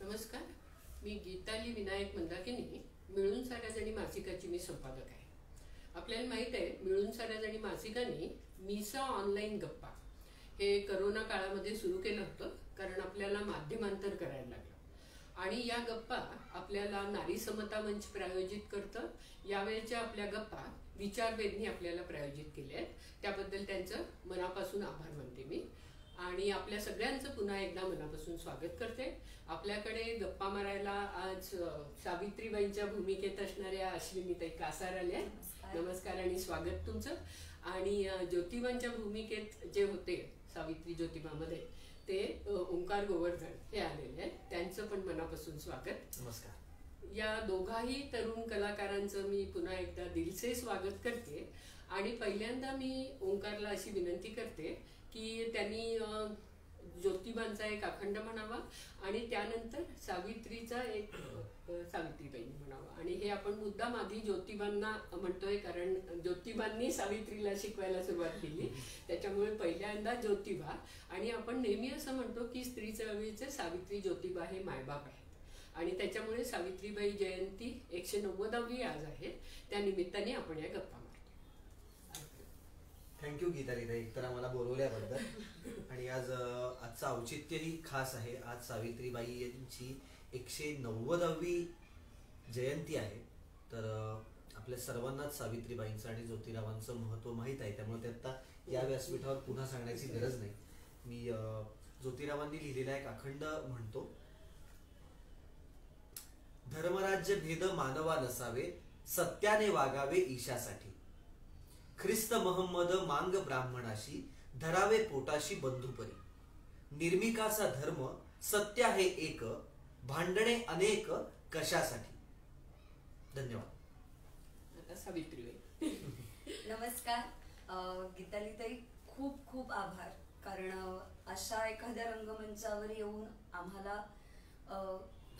नमस्कार, मी गीताली विनायक मंदाकिनी, मिळून साऱ्या जणी मासिकाची मी संपादक आहे. आपल्याला माहीत आहे, मिळून साऱ्या जणी मासिकाने मिसा ऑनलाईन गप्पा हे करोना काळामध्ये सुरू केलं होतं, कारण आपल्याला माध्यमांतर करायला लागलं. आणि या गप्पा आपल्याला नारी समता मंच प्रायोजित करतं. यावेळच्या आपल्या गप्पा विचारवेधनी आपल्याला प्रायोजित केल्या आहेत, त्याबद्दल त्यांचं मनापासून आभार मानते मी. आणि आपल्या सगळ्यांचं पुन्हा एकदा मनापासून स्वागत करते. आपल्याकडे गप्पा मारायला आज सावित्रीबाईंच्या भूमिकेत असणाऱ्या अश्विनीताई कासार आल्या. नमस्कार आणि स्वागत तुमचं. आणि ज्योतिबांच्या भूमिकेत जे होते सावित्री ज्योतिबामध्ये ते ओंकार गोवर्धन हे आलेले आहेत, त्यांचं पण मनापासून स्वागत. नमस्कार. या दोघाही तरुण कलाकारांचं मी पुन्हा एकदा दिलसे स्वागत करते. आणि पहिल्यांदा मी ओंकारला अशी विनंती करते की त्यांनी ज्योतिबांचा एक अखंड म्हणावा आणि त्यानंतर सावित्रीचा एक सावित्रीबाईंनी म्हणावा. आणि हे आपण मुद्दाम आधी ज्योतिबांना म्हणतोय, कारण ज्योतिबांनी सावित्रीला शिकवायला सुरुवात केली, त्याच्यामुळे पहिल्यांदा ज्योतिबा. आणि आपण नेहमी असं म्हणतो की स्त्री चळवळीचे सावित्री ज्योतिबा हे मायबाप आहेत, आणि त्याच्यामुळे सावित्रीबाई जयंती 190वी आज आहे. त्या निमित्ताने आपण या गप्पा मारतो. थँक्यू गीतालीताई, तर आम्हाला बोलवल्याबद्दल. आणि आजचं औचित्यही खास आहे. आज सावित्रीबाई यांची 190वी जयंती आहे. तर आपल्या सर्वांनाच सावित्रीबाईंचं आणि ज्योतिरावांचं महत्त्व माहीत आहे, त्यामुळे ते आता या व्यासपीठावर पुन्हा सांगण्याची गरज नाही. मी ज्योतिरावांनी लिहिलेला एक अखंड म्हणतो. धर्मराज्य भेद मानवा नसावे, सत्याने वागावे ईशासाठी. ख्रिस्त महम्मद मांग ब्राह्मणाशी, धरावे पोटाशी बंधुपरी. निर्मिकाचा धर्म सत्य आहे एक, भांडणे अनेक कशासाठी. धन्यवाद. आता सावित्रीबाई. नमस्कार गीतालीताई, खूप खूप आभार, कारण अशा एखाद्या रंगमंचावर येऊन आम्हाला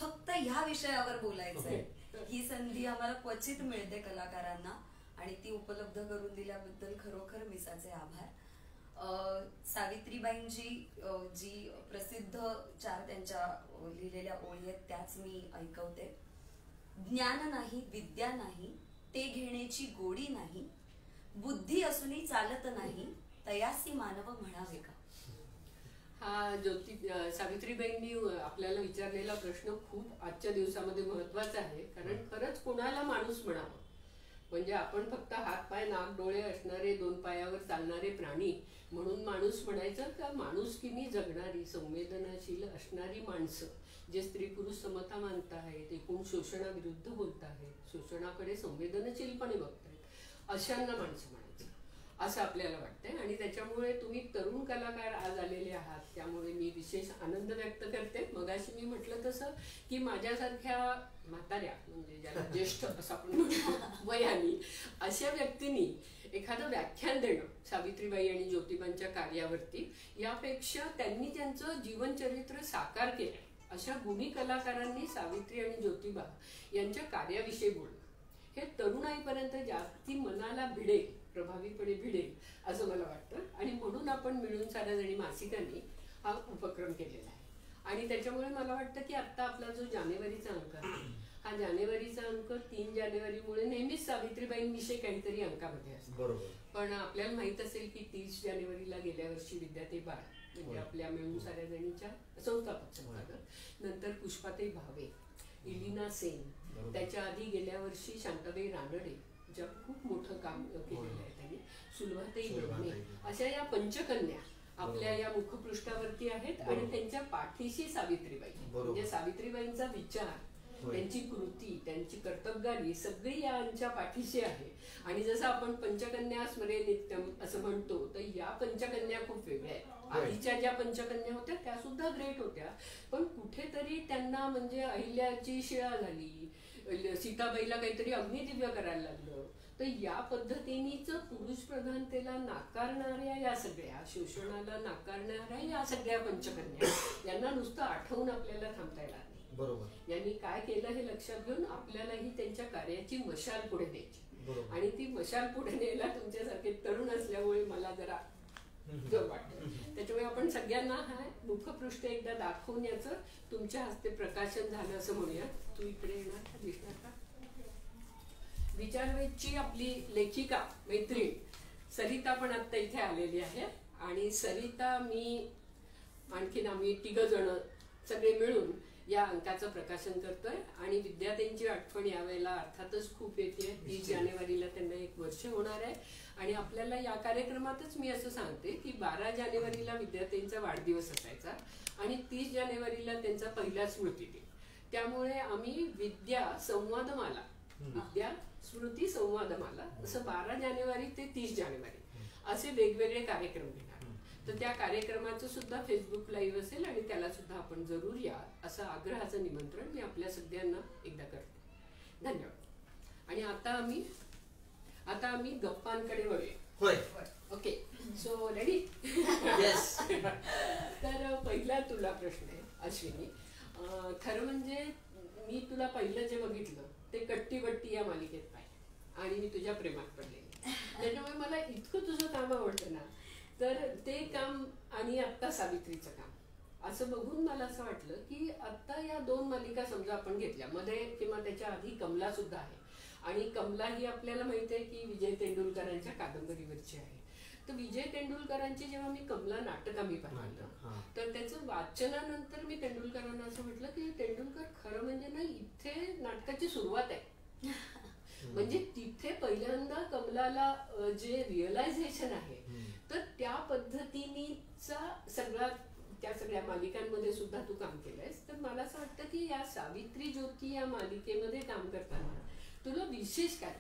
फक्त ह्या विषयावर बोलायचंय. ही संधी आम्हाला क्वचित मिळते कलाकारांना, आणि ती उपलब्ध करून दिल्याबद्दल खरोखर मिसाचे आभार. सावित्रीबाईंची जी प्रसिद्ध 4 त्यांच्या लिहिलेल्या ओळी आहेत त्याच मी ऐकवते. ज्ञान नाही विद्या नाही, ते घेण्याची गोडी नाही. बुद्धी असूनही चालत नाही, तयासी मानव म्हणावे का. हा सावित्रीबाईंनी आपल्याला विचारलेला प्रश्न खूप आजच्या दिवसामध्ये महत्वाचा आहे, कारण खरंच कोणाला माणूस म्हणावं. म्हणजे आपण फक्त हात पाय नाक डोळे असणारे 2 पायावर चालणारे प्राणी म्हणून माणूस म्हणायचं का. माणुसकीने जगणारी संवेदनाशील असणारी माणसं, जे स्त्री पुरुष समता मानत आहेत, एकूण शोषणाविरुद्ध बोलत आहेत, शोषणाकडे संवेदनशीलपणे बघतायत, अशांना माणसं म्हणायचं असं आपल्याला वाटतंय. आणि त्याच्यामुळे तुम्ही तरुण कलाकार आज आलेले आहात, त्यामुळे मी विशेष आनंद व्यक्त करते. मगाशी मी म्हटलं तसं की माझ्यासारख्या म्हाताऱ्या, म्हणजे ज्याला ज्येष्ठ असं आपण म्हणतो वयानी, अशा व्यक्तींनी एखादं व्याख्यान देणं सावित्रीबाई आणि ज्योतिबांच्या कार्यावरती, यापेक्षा त्यांनी त्यांचं जीवनचरित्र साकार केलं अशा गुणी कलाकारांनी सावित्री आणि ज्योतिबा यांच्या कार्याविषयी बोलणं हे तरुणाईपर्यंत जास्ती मनाला भिडेल, प्रभावीपणे भिडेल असं मला वाटतं. आणि म्हणून आपण मिळून साऱ्या जणी मासिकांनी हा उपक्रम केलेला आहे. आणि त्याच्यामुळे मला वाटतं की आता आपला जो जानेवारीचा अंक आहे, हा जानेवारीचा अंक 3 जानेवारीमुळे नेहमीच सावित्रीबाईंविषयी काहीतरी अंकामध्ये असतो. बरोबर. पण आपल्याला माहित असेल की 30 जानेवारीला गेल्या वर्षी विद्याताई बाळ, म्हणजे आपल्या मिळून साऱ्या जणीच्या संस्थापक, नंतर पुष्पाताई भावे, इलिना सेन, त्याच्या आधी गेल्या वर्षी शांताबाई रानडे, ज्या खूप मोठं काम केलेलं आहे त्यांनी, सुलभाताई गवणे, अशा या पंचकन्या आपल्या या मुखपृष्ठावरती आहेत. आणि त्यांच्या पाठीशी सावित्रीबाई, म्हणजे सावित्रीबाईंचा विचार, त्यांची कृती, त्यांची कर्तबगारी सगळी यांच्या पाठीशी आहे. आणि जसं आपण पंचकन्या स्मरे नित्यम असं म्हणतो, तर या पंचकन्या खूप वेगळ्या आहेत. आधीच्या ज्या पंचकन्या होत्या त्या सुद्धा ग्रेट होत्या, पण कुठेतरी त्यांना म्हणजे अहिल्याची शिळा झाली, सीताबाईला काहीतरी अग्निदिव्य करायला लागलं. तर या पद्धतीनेच पुरुष प्रधानतेला नाकारणाऱ्या या सगळ्या, शोषणाला नाकारणाऱ्या या सगळ्या पंचकन्या, यांना नुसतं आठवून आपल्याला थांबता येणार नाही. बरोबर. यांनी काय केलं हे लक्षात घेऊन आपल्यालाही त्यांच्या कार्याची मशाल पुढे द्यायची. आणि ती मशाल पुढे न्यायला तुमच्यासारखे तरुण असल्यामुळे मला जरा जर वाटतं. त्याच्यामुळे आपण सगळ्यांना हा मुखपृष्ठ एकदा दाखवून याचं तुमच्या हस्ते प्रकाशन झालं असं म्हणूया. तू इकडे येणार का, दिसणार का? विचारवेधची आपली लेखिका मैत्रीण सरिता पण आता इथे आलेली आहे. आणि सरिता, मी, आणखीन आम्ही 3 जण सगळे मिळून या अंकाचं प्रकाशन करतोय. आणि विद्यार्थ्यांची आठवण यावेळेला अर्थातच खूप येते. 30 जानेवारीला त्यांना 1 वर्ष होणार आहे. आणि आपल्याला या कार्यक्रमातच मी असं सांगते की 12 जानेवारीला विद्यार्थ्यांचा वाढदिवस असायचा आणि 30 जानेवारीला त्यांचा पहिला स्मृतिदिन. त्यामुळे आम्ही विद्या स्मृती संवादमाला असं 12 जानेवारी ते 30 जानेवारी असे वेगवेगळे कार्यक्रम घेणार. तर त्या कार्यक्रमाचं सुद्धा फेसबुक लाईव्ह असेल आणि त्याला सुद्धा आपण जरूर या असं आग्रहाचं निमंत्रण मी आपल्या सगळ्यांना एकदा करते. धन्यवाद. आणि आता आम्ही गप्पांकडे वळूया. होय. Okay, so ready? येस. तर पहिला तुला प्रश्न आहे अश्विनी. खरं म्हणजे मी तुला पहिलं जे बघितलं ते कट्टी बट्टी या मालिकेत पाहिजे आणि मी तुझ्या प्रेमात पडले. त्याच्यामुळे मला इतकं तुझं काम आवडतं ना. तर ते काम आणि आत्ता सावित्रीचं काम असं बघून मला असं वाटलं की आता या 2 मालिका समजा आपण घेतल्या, मध्ये किंवा त्याच्या आधी कमला सुद्धा आहे. आणि कमला ही आपल्याला माहिती आहे की विजय तेंडुलकरांच्या कादंबरीवरची आहे. तर विजय तेंडुलकरांची जेव्हा मी कमला नाटक आम्ही पाहिलं तर त्याचं वाचनानंतर मी तेंडुलकरांना असं म्हटलं की तेंडुलकर खरं म्हणजे ना इथे नाटकाची सुरुवात आहे. म्हणजे तिथे पहिल्यांदा कमलाला जे रिअलायझेशन आहे तर त्या पद्धतीचा त्या सगळ्या मालिकांमध्ये सुद्धा तू काम केलंयस. तर मला असं वाटतं की या सावित्री ज्योती या मालिकेमध्ये काम करताना तुला विशेष काय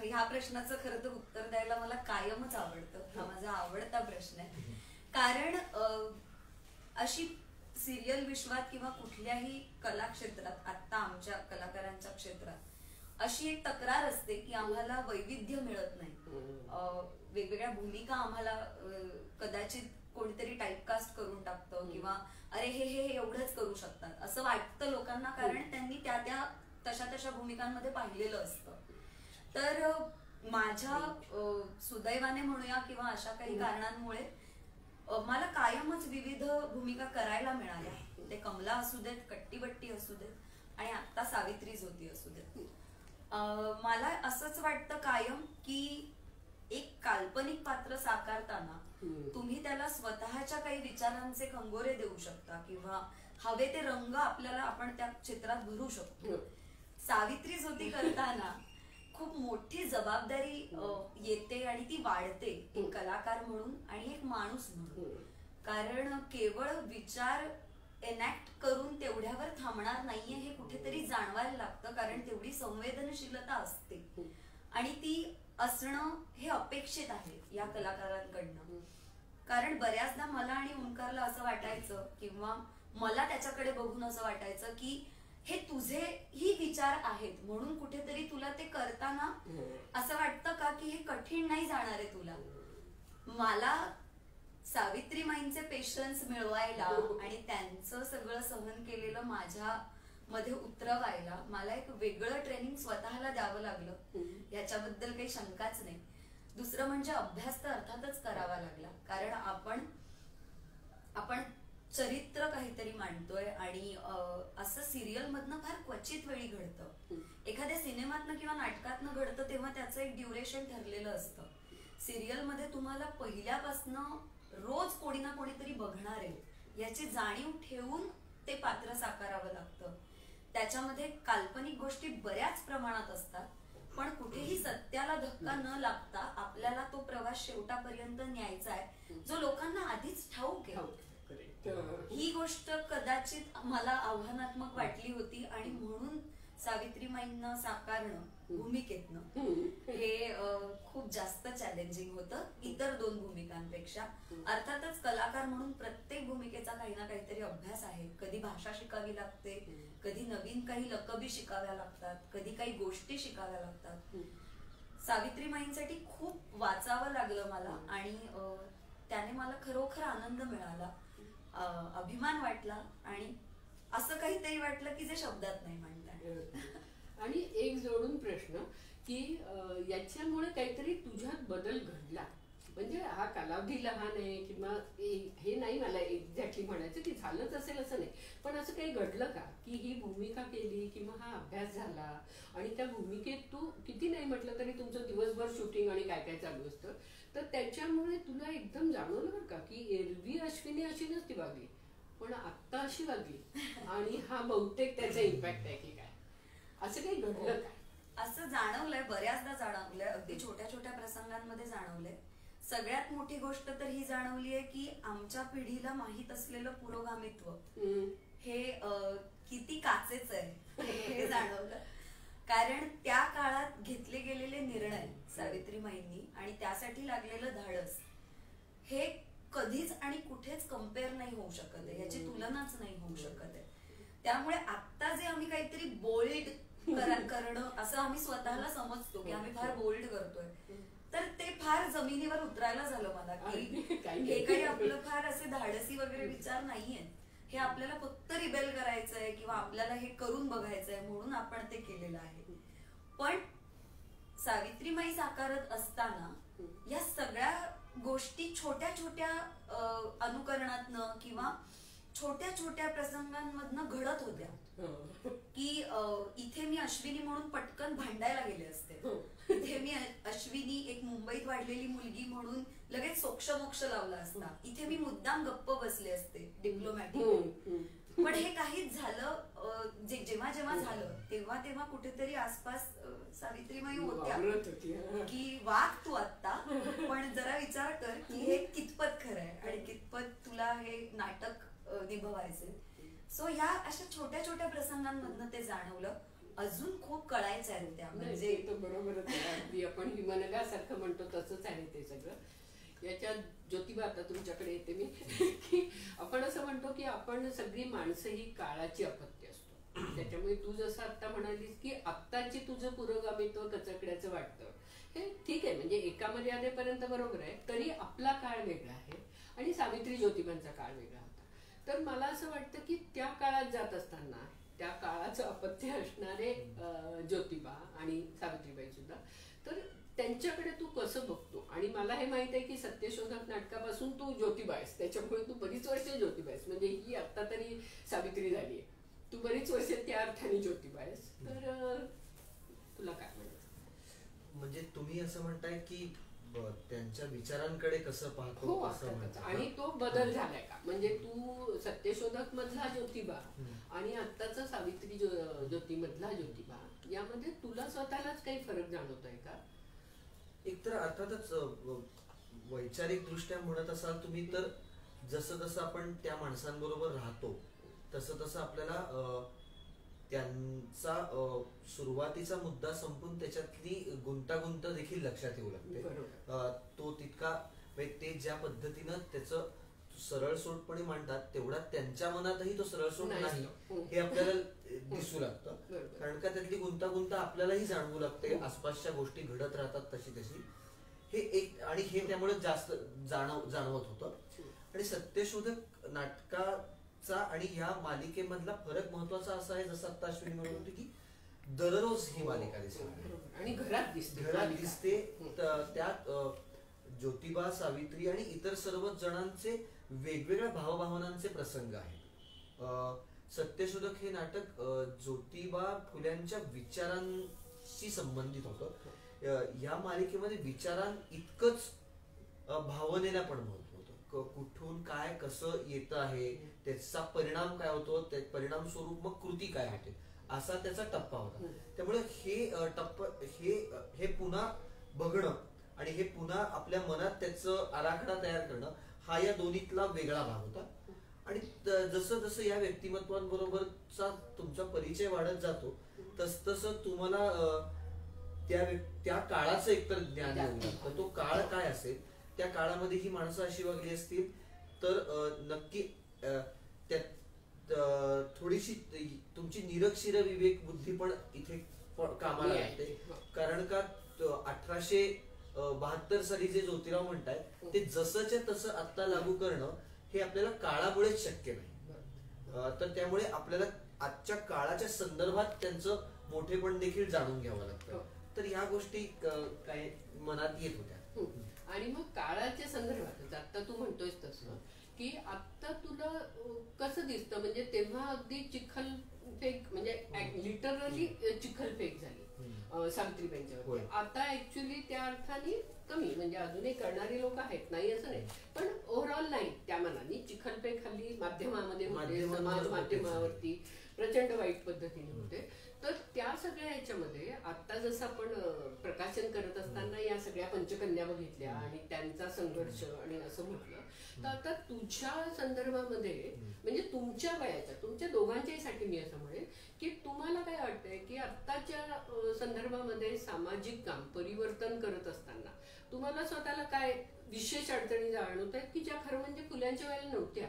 ह्या प्रश्नाचं खरं तर उत्तर द्यायला मला कायमच आवडतं. हा माझा आवडता प्रश्न आहे. कारण अशी सिरियल विश्वात किंवा कुठल्याही कला क्षेत्रात, आता आमच्या कलाकारांच्या क्षेत्रात अशी एक तक्रार असते की आम्हाला वैविध्य मिळत नाही. वेगवेगळ्या भूमिका आम्हाला कदाचित कोणीतरी टाईपकास्ट करून टाकतं किंवा अरे हे एवढंच करू शकतात असं वाटतं लोकांना, कारण त्यांनी त्या तशा भूमिकांमध्ये पाहिलेलं असतं. तर माझ्या सुदैवाने म्हणूया किंवा अशा काही कारणांमुळे मला कायमच विविध भूमिका करायला मिळाल्या. ते कमला असू देत, कट्टीबट्टी असू देत आणि आता सावित्री ज्योती असू देत. मला असंच वाटतं कायम की एक काल्पनिक पात्र साकारताना तुम्ही त्याला स्वतःच्या काही विचारांचे कंगोरे देऊ शकता किंवा हवे ते रंग आपण त्या चित्रात भरू शकतो. सावित्री ज्योती करताना खूप मोठी जबाबदारी येते आणि ती वाढते एक कलाकार म्हणून आणि एक माणूस म्हणून. कारण केवळ विचार एनॅक्ट करून तेवढ्यावर थांबणार नाहीये हे कुठेतरी जाणवायला लागतं, कारण तेवढी संवेदनशीलता असते आणि ती असणं हे अपेक्षित आहे या कलाकारांकडनं. कारण बऱ्याचदा मला आणि ओंकारला असं वाटायचं किंवा मला त्याच्याकडे बघून असं वाटायचं की हे तुझेही विचार आहेत म्हणून कुठेतरी तुला ते करताना असं वाटतं का की हे कठीण नाही जाणार आहे तुला. मला सावित्रीमाईंचे पेशन्स मिळवायला आणि त्यांचं सगळं सहन केलेलं माझ्या मध्ये उतरवायला मला एक वेगळं ट्रेनिंग स्वतःला द्यावं लागलं, याच्याबद्दल काही शंकाच नाही. दुसरं म्हणजे अभ्यास तर अर्थातच करावा लागला, कारण आपण चरित्र काहीतरी मांडतोय आणि असं सिरियल मधनं फार क्वचित वेळी घडतं. एखाद्या सिनेमातनं किंवा नाटकातनं घडतं तेव्हा त्याचं एक ड्युरेशन ठरलेलं असतं. सिरियल मध्ये तुम्हाला पहिल्यापासनं रोज कोणी ना कोणीतरी बघणार आहे याची जाणीव ठेवून ते पात्र साकारावं लागतं. त्याच्यामध्ये काल्पनिक गोष्टी बऱ्याच प्रमाणात असतात, पण कुठेही सत्याला धक्का न लागता आपल्याला तो प्रवास शेवटापर्यंत न्यायचा आहे जो लोकांना आधीच ठाऊक आहे. ही गोष्ट कदाचित मला आव्हानात्मक वाटली होती आणि म्हणून सावित्रीमाईंना साकारणं भूमिकेतनं हे खूप जास्त चॅलेंजिंग होतं इतर 2 भूमिकांपेक्षा. अर्थातच कलाकार म्हणून प्रत्येक भूमिकेचा काही ना काहीतरी अभ्यास आहे. कधी भाषा शिकावी लागते, कधी नवीन काही लकबी शिकाव्या लागतात, कधी काही गोष्टी शिकाव्या लागतात. सावित्रीमाईंसाठी खूप वाचावं लागलं मला आणि त्याने मला खरोखर आनंद मिळाला, अभिमान वाटला आणि असं काहीतरी वाटलं की जे शब्दात नाही म्हणता. आणि एक जोडून प्रश्न की याच्यामुळे काहीतरी तुझ्यात बदल घडला. म्हणजे हा कालावधी लहान आहे किंवा हे नाही मला एक्झॅक्टली म्हणायचं की झालंच असेल असं नाही, पण असं काही घडलं का की ही भूमिका केली किंवा हा अभ्यास झाला आणि त्या भूमिकेत तू किती नाही म्हटलं तरी तुमचं दिवसभर शूटिंग आणि काय काय चालू असतं, तर त्याच्यामुळे तुला एकदम जाणवलं बरं का की एरवी अश्विनी अशी नसती वागली पण आत्ता अशी वागली आणि हा बहुतेक त्याचा इम्पॅक्ट आहे की काय, असं काही घडलं का? असं जाणवलंय, बऱ्याचदा जाणवलंय, अगदी छोट्या छोट्या प्रसंगांमध्ये जाणवलंय. सगळ्यात मोठी गोष्ट तर ही जाणवली आहे की आमच्या पिढीला माहित असलेलं पुरोगामित्व हे किती काचेच आहे हे जाणवलं. कारण त्या काळात घेतले गेलेले निर्णय सावित्रीमाईंनी आणि त्यासाठी लागलेलं धाडस हे कधीच आणि कुठेच कम्पेअर नाही होऊ शकत आहे, ह्याची तुलनाच नाही होऊ शकत आहे. त्यामुळे आता जे आम्ही काहीतरी बोल्ड करणं असं आम्ही स्वतःला समजतो की आम्ही फार बोल्ड करतोय, तर ते फार जमिनीवर उतरायला झालं मला की हे काही आपलं फार असे धाडसी वगैरे विचार नाहीये. हे आपल्याला फक्त रिबेल करायचंय किंवा आपल्याला हे करून बघायचंय म्हणून आपण ते केलेलं आहे. पण सावित्रीमाई साकारत असताना या सगळ्या गोष्टी छोट्या छोट्या अनुकरणातनं किंवा छोट्या छोट्या प्रसंगांमधनं घडत होत्या की इथे मी अश्विनी म्हणून पटकन भांडायला गेले असते, इथे मी अश्विनी एक मुंबईत वाढलेली मुलगी म्हणून लगेच सोक्षमोक्ष लावला असता, इथे मी मुद्दाम गप्प बसले असते डिप्लोमॅटिक. पण हे काहीच झालं, जेव्हा जेव्हा झालं तेव्हा तेव्हा कुठेतरी आसपास सावित्रीमाई होत्या की वाग तू आत्ता, पण जरा विचार कर की हे कितपत खरं आहे आणि कितपत तुला हे नाटक निभवायचे. सो ह्या अशा छोट्या छोट्या प्रसंगांमधनं ते जाणवलं. अजून खूप कळायचं आहे त्या, म्हणजे बरोबरच आहे, आपण हिमनगासारखं म्हणतो तसंच आहे ते सगळं. याच्यात ज्योतिबा आता तुमच्याकडे येते मी की आपण असं म्हणतो की आपण सगळी माणसं ही काळाची अपत्य असतो. त्याच्यामुळे तू जसं आता म्हणालीस की आत्ताची तुझं पुरोगामित्व कचकड्याचं वाटतं, हे ठीक आहे, म्हणजे एका मर्यादेपर्यंत बरोबर आहे. तरी आपला काळ वेगळा आहे आणि सावित्री ज्योतिबांचा काळ वेगळा होता. तर मला असं वाटतं की त्या काळात जात असताना त्या काळाचं अपत्य असणारे ज्योतिबा आणि सावित्रीबाई सुद्धा, तर त्यांच्याकडे तू कसं बघतो? आणि मला हे माहित आहे की सत्यशोधक नाटकापासून तू ज्योतिबा आहेस, त्याच्यामुळे तू बरीच वर्ष ज्योतिबा आहेस, म्हणजे ही आता तरी सावित्री झालीये, तू बरीच वर्ष त्या अर्थाने ज्योतिबा आहेस. तर तुला काय म्हणायचं? म्हणजे तुम्ही असं म्हणताय की त्यांच्या विचारांकडे कसं पाहतो? हो, आणि तो बदल झालाय का? म्हणजे तू सत्यशोधक मधला ज्योतिबा आणि आत्ताचा सावित्री ज्योती मधला ज्योतिबा यामध्ये तुला स्वतःलाच काही फरक जाणवतोय का? एकतर अर्थातच वैचारिक दृष्ट्या म्हणत असाल तुम्ही तर जसं जसं आपण त्या माणसांबरोबर राहतो तसं तसं आपल्याला त्यांचा सुरुवातीचा मुद्दा संपून त्याच्यातली गुंतागुंत देखील लक्षात येऊ लागते. तो तितका ते ज्या पद्धतीनं त्याचं सरळसोटपणे मांडतात तेवढा त्यांच्या मनातही तो सरळसोट नाही हे आपल्याला दिसू लागतं. कारण का त्यातली गुंतागुंत आपल्यालाही जाणवू लागते, आसपासच्या गोष्टी घडत राहतात तशी तशी. हे एक आणि हे त्यामुळे जास्त जाणवत होतं. आणि सत्यशोधक नाटकाचा आणि ह्या मालिकेमधला फरक महत्वाचा असा आहे, जसं आता अश्विनी म्हणत होती की दररोज ही मालिका दिसते आणि घरात दिसते. त्यात ज्योतिबा, सावित्री आणि इतर सर्व जणांचे वेगवेगळ्या भावभावनांचे प्रसंग आहेत. सत्यशोधक हे नाटक ज्योतिबा फुल्यांच्या विचारांशी संबंधित होतं. या मालिकेमध्ये विचारां इतकंच भावनेला पण महत्व होतं. कुठून काय कसं येत आहे, त्याचा परिणाम काय होतो, त्या परिणाम स्वरूप मग कृती काय होते, असा त्याचा टप्पा होता. त्यामुळे हे पुन्हा बघणं आणि हे पुन्हा आपल्या मनात त्याचं आराखडा तयार करणं हा या दोन्हीतला वेगळा भाग होता. आणि जसं जसं या व्यक्तिमत्वांबरोबरचा तुमचा परिचय वाढत जातो तस तसं तुम्हाला त्या काळाचं एकतर ज्ञान येऊ लागतं. तो काळ काय असेल, त्या काळामध्ये ही माणसं अशी वागली असतील तर नक्की थोडीशी तुमची निरक्षीर विवेक बुद्धी पण इथे कामाला लागते. कारण का 1872 साली जे ज्योतिराव म्हणतायत ते जसंच्या तसं आता लागू करणं हे आपल्याला काळामुळेच शक्य नाही. तर त्यामुळे आपल्याला आजच्या काळाच्या संदर्भात त्यांचं मोठेपण देखील जाणून घ्यावं लागतं. तर तर ह्या गोष्टी काय मनात येत होत्या. आणि मग काळाच्या संदर्भात आता तू म्हणतोयस तसं की आता तुला कसं दिसतं, म्हणजे तेव्हा अगदी चिखलफेक म्हणजे लिटरली चिखलफेक झाली सावित्रीबाईंच्यावर. आता ऍक्च्युली त्या अर्थाने कमी, म्हणजे अजूनही करणारी लोक आहेत, नाही असं नाही, पण ओव्हरऑल नाही त्या मनाने. चिखलफेक हल्ली माध्यमामध्ये होते, समाज माध्यमावरती प्रचंड वाईट पद्धतीने होते. तर त्या सगळ्या ह्याच्यामध्ये आता जसं आपण प्रकाशन करत असताना या सगळ्या पंचकन्या बघितल्या आणि त्यांचा संघर्ष आणि असं म्हटलं, तर आता तुझ्या संदर्भामध्ये म्हणजे तुमच्या वयाच्या तुमच्या दोघांच्याही साठी मी असं म्हणेन की तुम्हाला काय वाटतंय की आत्ताच्या संदर्भामध्ये सामाजिक काम परिवर्तन करत असताना तुम्हाला स्वतःला काय विशेष अडचणी जाणवत आहेत की ज्या खरं म्हणजे फुल्यांच्या वेळेला नव्हत्या?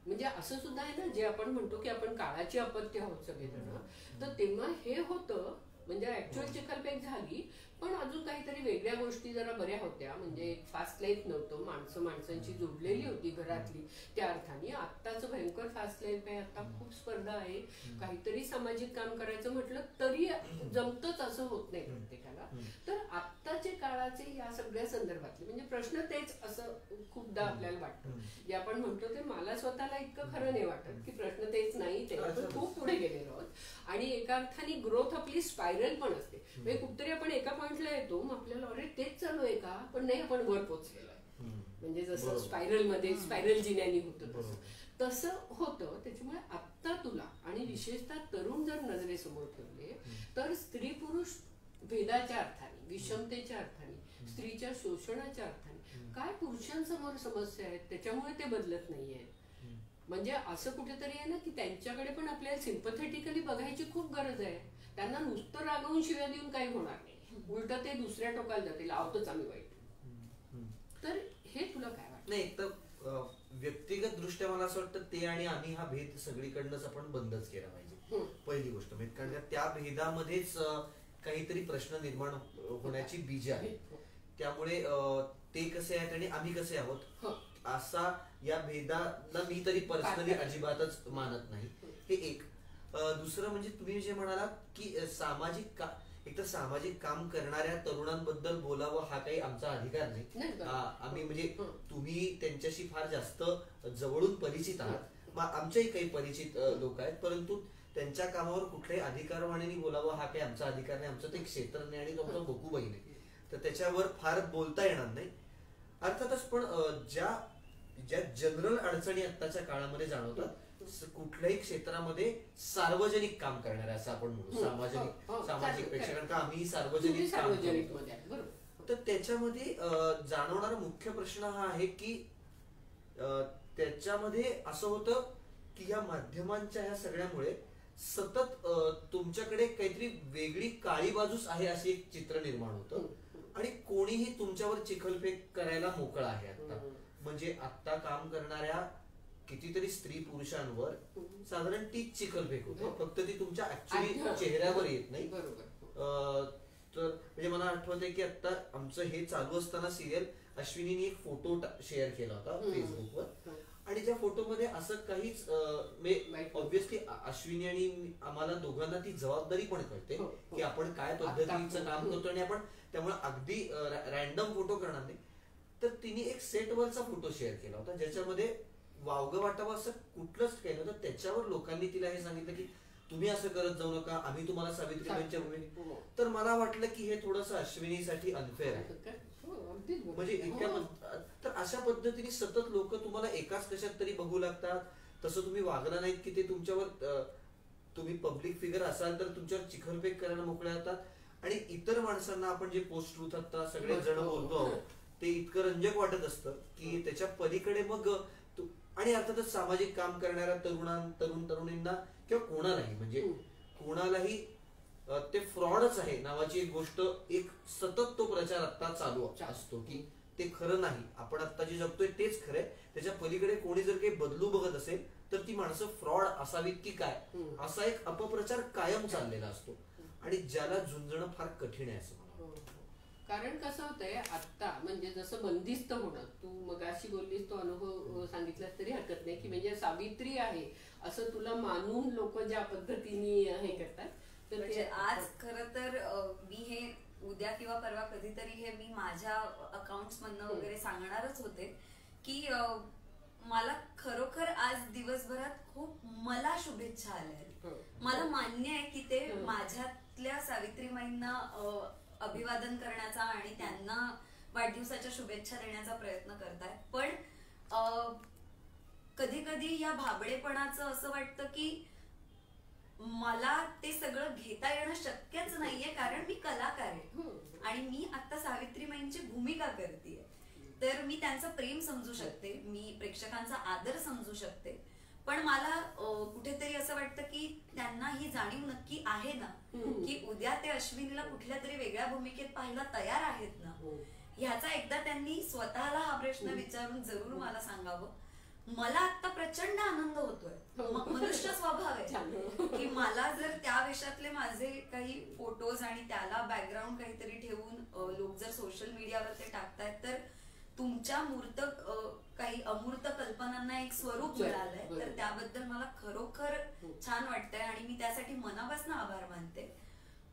म्हणजे असं सुद्धा आहे ना, जे आपण म्हणतो की आपण काळाची अपत्य आहोत सगळेजण, तर तेव्हा हे होतं म्हणजे ऍक्च्युअल चिखलफेक झाली, पण अजून काहीतरी वेगळ्या गोष्टी जरा बऱ्या होत्या. म्हणजे फास्ट लाईफ नव्हतं, माणसं माणसांची जोडलेली होती घरातली त्या अर्थाने. आत्ताचं भयंकर फास्ट लाईफ आहे, आता खूप स्पर्धा आहे. काहीतरी सामाजिक काम करायचं म्हटलं तरी जमतच असं होत नाही प्रत्येकाला. तर आत्ताचे काळाचे या सगळ्या संदर्भातले म्हणजे प्रश्न तेच असं खूपदा आपल्याला वाटतं, जे आपण म्हणतो ते मला स्वतःला इतकं खरं नाही वाटत की प्रश्न तेच नाही, ते आपण खूप पुढे गेलेलो आहोत. आणि एका अर्थाने ग्रोथ आपली स्पायरल पण असते. म्हणजे कुठतरी आपण एका पॉइंटला येतो, मग आपल्याला अरे तेच चालू आहे का, पण नाही आपण वर पोहोचलेलो आहे. म्हणजे जसं स्पायरल मध्ये स्पायरल जिन्यानी होतं तसं होतं. त्याच्यामुळे आत्ता तुला आणि विशेषतः तरुण जर नजरेसमोर ठेवले तर स्त्री पुरुष भेदाच्या अर्थाने, विषमतेच्या अर्थाने, स्त्रीच्या शोषणाच्या अर्थाने काय पुरुषांसमोर समस्या आहेत त्याच्यामुळे ते बदलत नाहीयेत. म्हणजे असं कुठेतरी आहे ना की त्यांच्याकडे पण आपल्याला सिम्पथेटिकली बघायची खूप गरज आहे. त्यांना नुसतं रागवून शिव्या देऊन काही होणार नाही, उलट ते दुसऱ्या टोकाला जातील, आवतच आम्ही वाईट. तर हे तुला काय वाटतं? नाही, तर व्यक्तिगत दृष्ट्या मला असं वाटतं ते आणि आम्ही हा भेद सगळीकडनंच आपण बंदच केला पाहिजे, पहिली गोष्ट. म्हणजे कारण त्या भेदामध्येच काहीतरी प्रश्न निर्माण होण्याची बीज आहेत. त्यामुळे ते कसे आहेत आणि आम्ही कसे आहोत असा या भेदाला मी तरी पर्सनली अजिबातच मानत नाही. हे एक. दुसरं म्हणजे तुम्ही जे म्हणालात की एक तर सामाजिक काम करणाऱ्या तरुणांबद्दल बोलावं हा काही आमचा अधिकार नाही. आम्ही म्हणजे तुम्ही त्यांच्याशी फार जास्त जवळून परिचित आहात, आमच्याही काही परिचित लोक आहेत, परंतु त्यांच्या कामावर कुठल्याही अधिकारवाणीने बोलावं हा काही आमचा अधिकार नाही. आमचं ते क्षेत्र नाही आणि तो आमचा बकूबाई नाही, तर त्याच्यावर फार बोलता येणार नाही अर्थातच. पण ज्या जनरल अडचणी आत्ताच्या काळामध्ये जाणवतात कुठल्याही क्षेत्रामध्ये सार्वजनिक काम करणारे असं आपण म्हणू, सामाजिक पेक्षा, कारण का आम्ही सार्वजनिक काम करतो. तर त्याच्यामध्ये जाणवणारा मुख्य प्रश्न हा आहे की त्याच्यामध्ये असं होतं की या माध्यमांच्या ह्या सगळ्यामुळे सतत तुमच्याकडे काहीतरी वेगळी काळी बाजूच आहे असे एक चित्र निर्माण होतं आणि कोणीही तुमच्यावर चिखलफेक करायला मोकळा आहे आता. म्हणजे आता काम करणाऱ्या कितीतरी स्त्री पुरुषांवर साधारण तीच चिखलफेक होते, फक्त ती तुमच्या ऍक्च्युअली चेहऱ्यावर येत नाही. तर म्हणजे मला आठवतंय की आता आमचं हे चालू असताना सिरियल अश्विनीने एक फोटो शेअर केला होता फेसबुकवर, आणि त्या फोटोमध्ये असं काहीच ऑब्व्हियसली अश्विनी आणि आम्हाला दोघांना ती जबाबदारी पण कळते की आपण काय पद्धतीचं काम करतो आणि आपण त्यामुळे अगदी रॅन्डम फोटो करणार नाही. तर तिने एक सेटवरचा फोटो शेअर केला होता ज्याच्यामध्ये वावगं वाटावं असं कुठलंच काही नव्हतं. त्याच्यावर लोकांनी तिला हे सांगितलं की तुम्ही असं करत जाऊ नका, आम्ही तुम्हाला सावित्रीबाईंच्या भूमिकेत. तर मला वाटलं की हे थोडंसं अश्विनीसाठी अनफेअर आहे. म्हणजे इतक्या तर अशा पद्धतीने सतत लोक तुम्हाला एकाच कशात तरी बघू लागतात. तसं तुम्ही वागला नाहीत की ते तुमच्यावर, तुम्ही पब्लिक फिगर असाल तर तुमच्यावर चिखलफेक करायला मोकळे होतात. आणि इतर माणसांना आपण जे पोस्ट ट्रूथ आता सगळे जण बोलतो ते इतकं रंजक वाटत असतं की त्याच्या पलीकडे मग आणि अर्थातच सामाजिक काम करणाऱ्या तरुणींना किंवा कोणालाही म्हणजे कोणालाही ते फ्रॉडच आहे नावाची एक गोष्ट, एक सतत तो प्रचार आता चालू असतो की ते खरं नाही, आपण आता जे जगतोय तेच खरंय, त्याच्या पलीकडे कोणी जर काही बदलू बघत असेल तर ती माणसं फ्रॉड असावीत की काय असा एक अपप्रचार कायम चाललेला असतो आणि ज्याला झुंजणं फार कठीण आहे असं मला. कारण कसं होतंय आता म्हणजे जसं बंदिस्त होणं, तू मगाशी बोललीस तो अनुभव सांगितलास तरी हरकत नाही की म्हणजे सावित्री आहे असं तुला मानून लोक ज्या पद्धतीने हे करतात. म्हणजे आज खरं तर मी हे उद्या किंवा परवा कधीतरी हे मी माझ्या अकाउंट्स मधनं वगैरे सांगणारच होते की मला खरोखर आज दिवसभरात खूप मला शुभेच्छा आल्या. मला मान्य आहे की ते माझ्यातल्या सावित्रीमाईंना अभिवादन करण्याचा आणि त्यांना वाढदिवसाच्या शुभेच्छा देण्याचा प्रयत्न करताय. पण कधी कधी या भाबडेपणाचं असं वाटतं की मला ते सगळं घेता येणं शक्यच नाहीये, कारण मी कलाकार आहे आणि मी आता सावित्रीमाईंची भूमिका करतेय. तर मी त्यांचं प्रेम समजू शकते, मी प्रेक्षकांचा आदर समजू शकते, पण मला कुठेतरी असं वाटतं की त्यांना ही जाणीव नक्की आहे ना की उद्या ते अश्विनीला कुठल्या तरी वेगळ्या भूमिकेत पाहायला तयार आहेत ना, ह्याचा एकदा त्यांनी स्वतःला हा प्रश्न विचारून जरूर मला सांगावं. मला आता प्रचंड आनंद होतोय, मनुष्य स्वभाव आहे की मला जर त्या वेशातले माझे काही फोटोज आणि त्याला बॅकग्राऊंड काहीतरी ठेवून लोक जर सोशल मीडियावर ते टाकतायत तर तुमच्या मूर्त काही अमूर्त कल्पनांना एक स्वरूप मिळालंय, तर त्याबद्दल मला खरोखर छान वाटतंय आणि मी त्यासाठी मनापासून आभार मानते.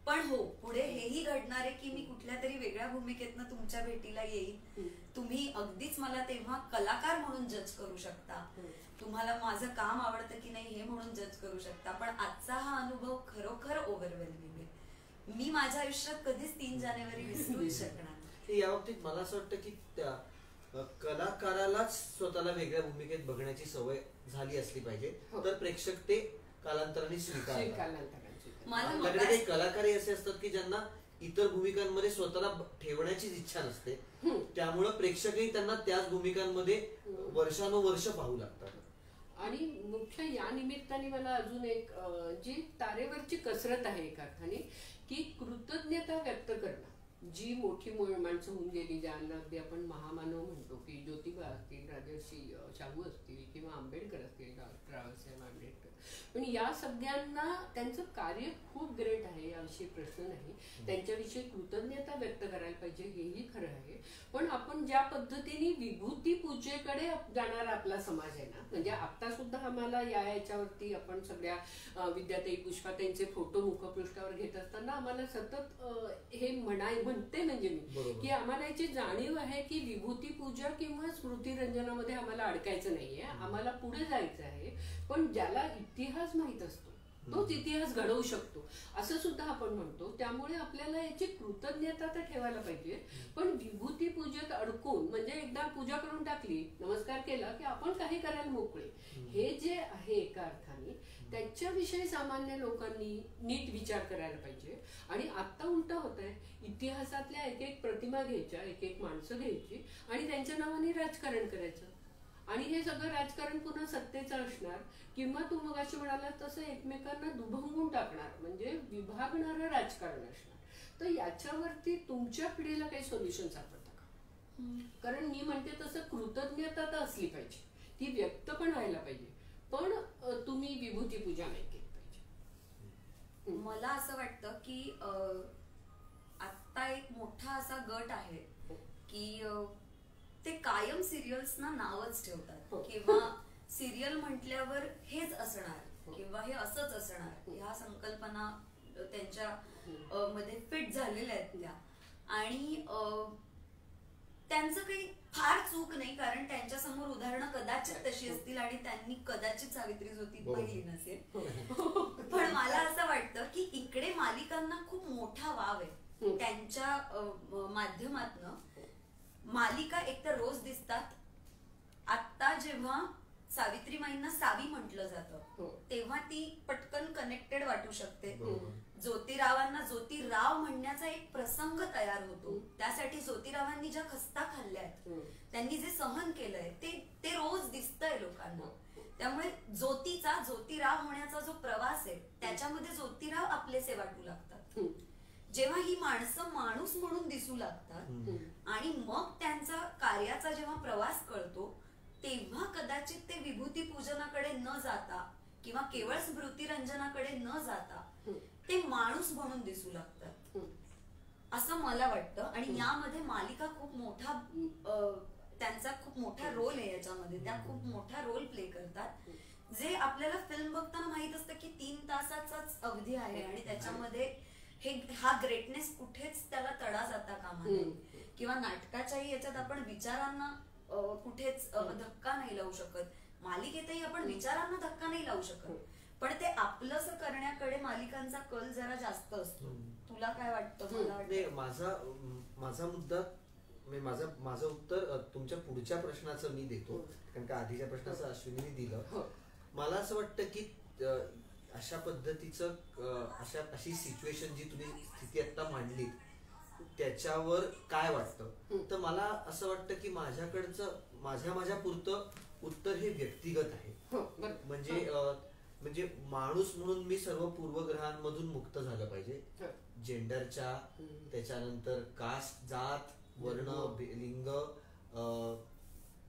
पण हो, पुढे हेही घडणार आहे की मी कुठल्या तरी वेगळ्या भूमिकेतनं तुमच्या भेटीला येईल. तुम्ही अगदीच मला तेव्हा कलाकार म्हणून जज करू शकता, तुम्हाला माझं काम आवडतं की नाही हे म्हणून जज करू शकता, पण आजचा हा अनुभव खरोखर ओव्हरवेल्मिंग आहे. मी माझ्या आयुष्यात कधीच 3 जानेवारी विसरूच शकणार. या बाबतीत मला असं वाटतं की त्या कलाकारालाच स्वतःला वेगळ्या भूमिकेत बघण्याची सवय झाली असली पाहिजे, तर प्रेक्षक ते कालांतराने स्वीकारतात. आपल्याकडे काही कलाकारही असे असतात की ज्यांना इतर भूमिकांमध्ये स्वतःला ठेवण्याची इच्छा नसते, त्यामुळे प्रेक्षकही त्यांना त्याच भूमिकांमध्ये वर्षानुवर्ष पाहू लागतात. आणि मुख्य या निमित्ताने मला अजून एक जी तारेवरची कसरत आहे एका अर्थाने की कृतज्ञता व्यक्त करणं. जी मोठी माणसं होऊन गेली, ज्यांना अगदी आपण महामानव म्हणतो की ज्योतिबा असतील, राजर्षी शाहू असतील किंवा आंबेडकर असतील, रावसाहेब आंबेडकर, पण या सगळ्यांना त्यांचं कार्य खूप ग्रेट आहे, याविषयी प्रश्न नाही. त्यांच्याविषयी कृतज्ञता व्यक्त करायला पाहिजे, हेही खरं आहे. पण आपण ज्या पद्धतीने विभूती पूजेकडे जाणारा आपला समाज आहे ना, म्हणजे आता सुद्धा आम्हाला याच्यावरती आपण सगळ्या विद्याताई, पुष्पाताईंचे फोटो मुखपृष्ठावर घेत असताना आम्हाला सतत हे म्हणते म्हणजे मी की आम्हाला याची जाणीव आहे की विभूती पूजा किंवा स्मृतिरंजनामध्ये आम्हाला अडकायचं नाहीये, आम्हाला पुढे जायचं आहे. पण ज्याला इतिहास माहित असतो तोच इतिहास घडवू शकतो असं सुद्धा आपण म्हणतो. त्यामुळे आपल्याला याची कृतज्ञता तर ठेवायला पाहिजे, पण विभूती पूजेत अडकून म्हणजे एकदा पूजा करून टाकली, नमस्कार केला की आपण काही करायला मोकळे, हे जे आहे एका अर्थाने त्याच्याविषयी सामान्य लोकांनी नीट विचार करायला पाहिजे. आणि आता उलट होत आहे, इतिहासातल्या एक एक प्रतिमा घ्यायच्या, एक एक माणसं घ्यायची आणि त्यांच्या नावाने राजकारण करायचं. आणि हे सगळं राजकारण पुन्हा सत्तेचं असणार किंवा तू मगाशी म्हणाला तसं एकमेकांना दुभंगून टाकणार, म्हणजे विभागणारं राजकारण असणार. तर याच्यावरती तुमच्या पिढीला काही सोल्युशन सापडतं का? कारण मी म्हणते तसं कृतज्ञता तर असली पाहिजे, ती व्यक्त पण व्हायला पाहिजे, पण तुम्ही विभूती पूजा नाही केली पाहिजे. मला असं वाटतं की आता एक मोठा असा गट आहे की ते कायम सिरियल्सना नावच ठेवतात किंवा सिरियल म्हटल्यावर हेच असणार किंवा हे असंच असणार, ह्या संकल्पना त्यांच्या मध्ये फिट झालेल्या आहेत त्या. आणि त्यांचं काही फार चूक नाही, कारण त्यांच्या समोर उदाहरणं कदाचित तशी असतील आणि त्यांनी कदाचित सावित्री ज्योती पाहिली नसेल. पण मला असं वाटतं की इकडे मालिकांना खूप मोठा वाव आहे त्यांच्या माध्यमातनं. मालिका एकतर रोज दिसतात. आता जेव्हा सावित्रीमाईंना सावी म्हटलं जातं तेव्हा ती पटकन कनेक्टेड वाटू शकते. ज्योतिरावांना ज्योतिराव म्हणण्याचा एक प्रसंग तयार होतो. त्यासाठी ज्योतिरावांनी ज्या खस्ता खाल्ल्यात, त्यांनी जे सहन केलंय ते रोज दिसतंय लोकांना. त्यामुळे ज्योतिराव होण्याचा जो प्रवास आहे त्याच्यामध्ये ज्योतिराव आपलेसे वाटू लागतात. जेव्हा ही माणसं माणूस म्हणून दिसू लागतात आणि मग त्यांचा कार्याचा जेव्हा प्रवास कळतो, तेव्हा कदाचित ते विभूती पूजनाकडे न जाता किंवा केवळ स्मृतिरंजनाकडे न जाता ते माणूस म्हणून दिसू लागतात असं मला वाटतं. आणि यामध्ये मालिका खूप मोठा त्यांचा खूप मोठा रोल आहे याच्यामध्ये. त्या खूप मोठा रोल प्ले करतात, जे आपल्याला फिल्म बघताना माहित असतं की 3 तासाचाच अवधी आहे आणि त्याच्यामध्ये हा ग्रेटनेस कुठेच त्याला तडा जाता कामा नये. किंवा नाटकाच्याही याच्यात आपण विचारांना कुठेच धक्का नाही लावू शकत. मालिकेतही आपण विचारांना धक्का नाही लावू शकत, पण ते आपलंसं करण्याकडे मालिकांचा कल जरा जास्त असतो. तुला काय वाटतं? मला वाटतं माझा मुद्दा माझं उत्तर तुमच्या पुढच्या प्रश्नाचं मी देतो, कारण का आधीच्या प्रश्नाचं अश्विनीने दिलं. मला असं वाटतं की अशा पद्धतीचं अशी सिच्युएशन जी तुम्ही स्थिती आता मांडली त्याच्यावर काय वाटतं, तर मला असं वाटतं की माझ्या पुरतं उत्तर हे व्यक्तिगत आहे. म्हणजे माणूस म्हणून मी सर्व पूर्वग्रहांमधून मुक्त झालं पाहिजे. जेंडरच्या, त्याच्यानंतर कास्ट, जात, वर्ण, लिंग,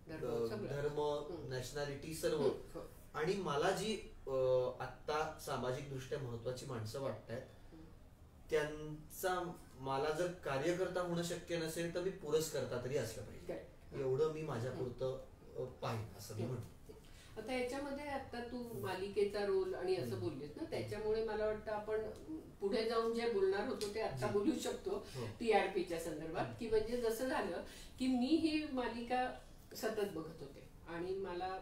धर्म, नॅशनॅलिटी सर्व. आणि मला जी आता सामाजिक दृष्ट्या महत्वाची माणसं वाटतायत त्यांचा मला जर कार्यकर्ता होणं शक्य नसेल तर मी पुरस्कर्ता तरी असलं पाहिजे, एवढं मी माझ्या पुरतं पाहिजे असं मी म्हणतो. आता याच्यामध्ये आता तू मालिकेचा रोल आणि असं बोललीस ना, त्याच्यामुळे मला वाटतं आपण पुढे जाऊन जे बोलणार होतो ते आता बोलू शकतो टीआरपीच्या संदर्भात. की म्हणजे जसं झालं की मी ही मालिका सतत बघत होते आणि मला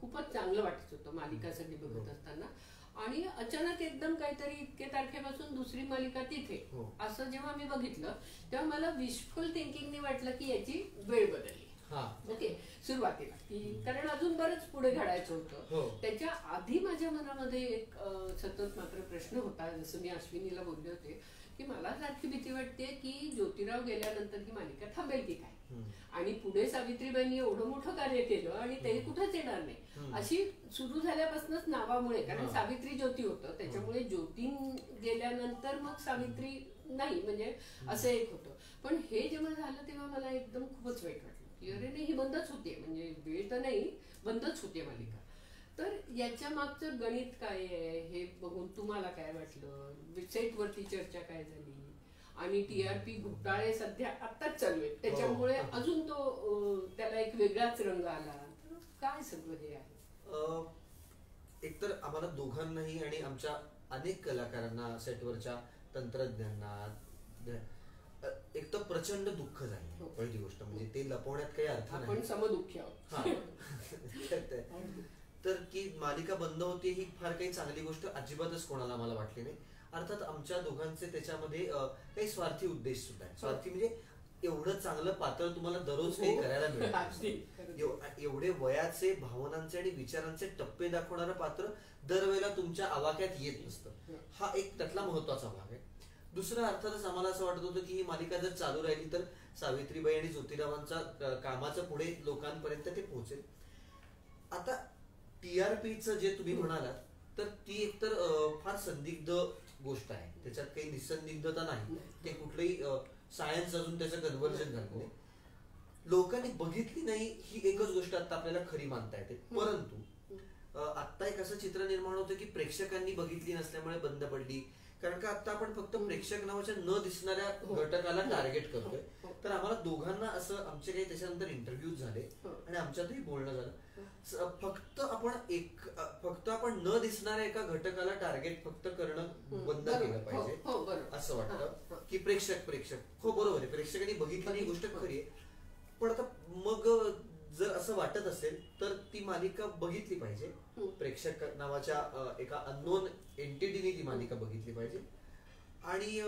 खूपच चांगलं वाटत होतं मालिका सगळी बघत असताना. आणि अचानक एकदम काहीतरी इतके तारखेपासून दुसरी मालिका तिथे असं जेव्हा मी बघितलं तेव्हा मला विशफुल थिंकिंगने वाटलं की याची वेळ बदलली. ओके, सुरुवातीला की कारण अजून बरंच पुढे घडायचं होतं. त्याच्या आधी माझ्या मनामध्ये एक सतत मात्र प्रश्न होता, जसं मी अश्विनीला बोलले होते की मला सारखी भीती वाटते की ज्योतिराव गेल्यानंतर ही मालिका थांबेल की काय, आणि पुढे सावित्रीबाईंनी एवढं मोठं कार्य केलं आणि ते कुठंच येणार नाही अशी सुरू झाल्यापासूनच नावामुळे, कारण सावित्री ज्योती होतं त्याच्यामुळे ज्योती गेल्यानंतर मग सावित्री नाही, म्हणजे असं एक होतं. पण हे जेव्हा झालं तेव्हा मला एकदम खूपच वाईट वाटलं की अरे नाही, ही बंदच होते, म्हणजे वेळ तर नाही, बंदच होते मालिका. तर याच्या मागचं गणित काय आहे हे बघून तुम्हाला काय वाटलं? सेटवरती चर्चा काय झाली? आणि टीआरपी घोटाळे सध्या आत्ताच चालू आहेत त्याच्यामुळे अजून तो त्याला एक वेगळाच रंग आला. काय सगळं हे आहे? एकतर आम्हाला दोघांनाही आणि आमच्या अनेक कलाकारांना, सेटवरच्या तंत्रज्ञांना एक तर प्रचंड दुःख झालं. पहिली गोष्ट म्हणजे ते लपवण्यात काही अर्थ नाही, आपण समदुःखी आहोत. तर की मालिका बंद होती ही फार काही चांगली गोष्ट अजिबातच कोणाला मला वाटली नाही. अर्थात आमच्या दोघांचे त्याच्यामध्ये काही स्वार्थी उद्देश सुद्धा आहे. स्वार्थी म्हणजे एवढं चांगलं पात्र तुम्हाला दररोज काही करायला मिळतं, एवढे वयाचे, भावनांचे आणि विचारांचे टप्पे दाखवणारं पात्र दरवेळेला तुमच्या आवाक्यात येत नसतं. हा एक त्यातला महत्वाचा भाग आहे. दुसरं अर्थातच आम्हाला असं वाटत होतं की ही मालिका जर चालू राहिली तर सावित्रीबाई आणि ज्योतिरावांचा कामाचं पुढे लोकांपर्यंत ते पोहोचेल. आता टीआरपीचं जे तुम्ही म्हणालात तर ती एकतर फार संदिग्ध गोष्ट आहे, त्याच्यात काही निसंदिग्धता नाही, ते कुठलंही सायन्स अजून त्याचं कन्व्हर्जन झालं नाही. लोकांनी बघितली नाही ही एकच गोष्ट आता आपल्याला खरी मानता येते. परंतु आता एक असं चित्र निर्माण होतं की प्रेक्षकांनी बघितली नसल्यामुळे बंद पडली, कारण का आता आपण फक्त प्रेक्षक नावाच्या न दिसणाऱ्या घटकाला टार्गेट करतोय. तर आम्हाला दोघांना असं आमचे काही त्याच्यानंतर इंटरव्ह्यूज झाले आणि आमच्यातही बोलणं झालं, फक्त आपण न दिसणाऱ्या एका घटकाला टार्गेट फक्त करणं बंद केलं पाहिजे असं वाटतं की प्रेक्षक हो बरोबर आहे, प्रेक्षकांनी बघितलेली गोष्ट खरी आहे. पण आता मग जर असं वाटत असेल तर ती मालिका बघितली पाहिजे. प्रेक्षक नावाच्या एका अननोन एंटिटीने ती मालिका बघितली पाहिजे. आणि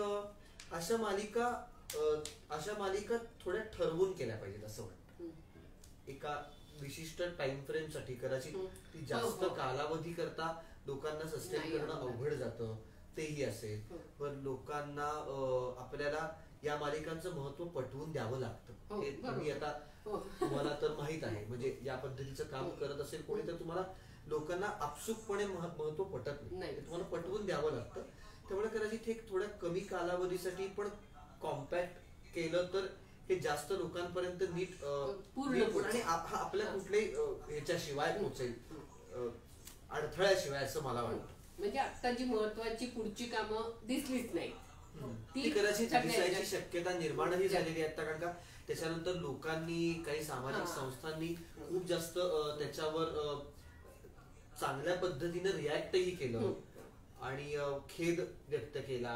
अशा मालिका थोड्या ठरवून केल्या पाहिजेत असं वाटतं. एका विशिष्ट टाइम फ्रेम साठी कदाचित ती जास्त कालावधी करता लोकांना सस्टेन करणं अवघड जातं, तेही असेल. पण लोकांना आपल्याला या मालिकांचं महत्व पटवून द्यावं लागतं. हे तुम्ही आता तुम्हाला तर माहित आहे, म्हणजे या पद्धतीचं काम करत असेल कोणी तर तुम्हाला लोकांना आपसुकपणे महत्व पटत नाही, तुम्हाला पटवून द्यावं लागतं. त्यामुळे कदाचित हे थोड्या कमी कालावधीसाठी पण कॉम्पॅक्ट केलं तर हे जास्त लोकांपर्यंत नीट आणि आपल्या कुठल्याही ह्याच्याशिवाय पोहोचेल, अडथळ्याशिवाय असं मला वाटतं. म्हणजे आता जी महत्वाची पुढची कामं दिसलीच नाही ती कदाचित दिसायची शक्यता निर्माणही झालेली आहे. कारण का त्याच्यानंतर लोकांनी, काही सामाजिक संस्थांनी खूप जास्त त्याच्यावर चांगल्या पद्धतीने रिॲक्टही केलं आणि खेद व्यक्त केला.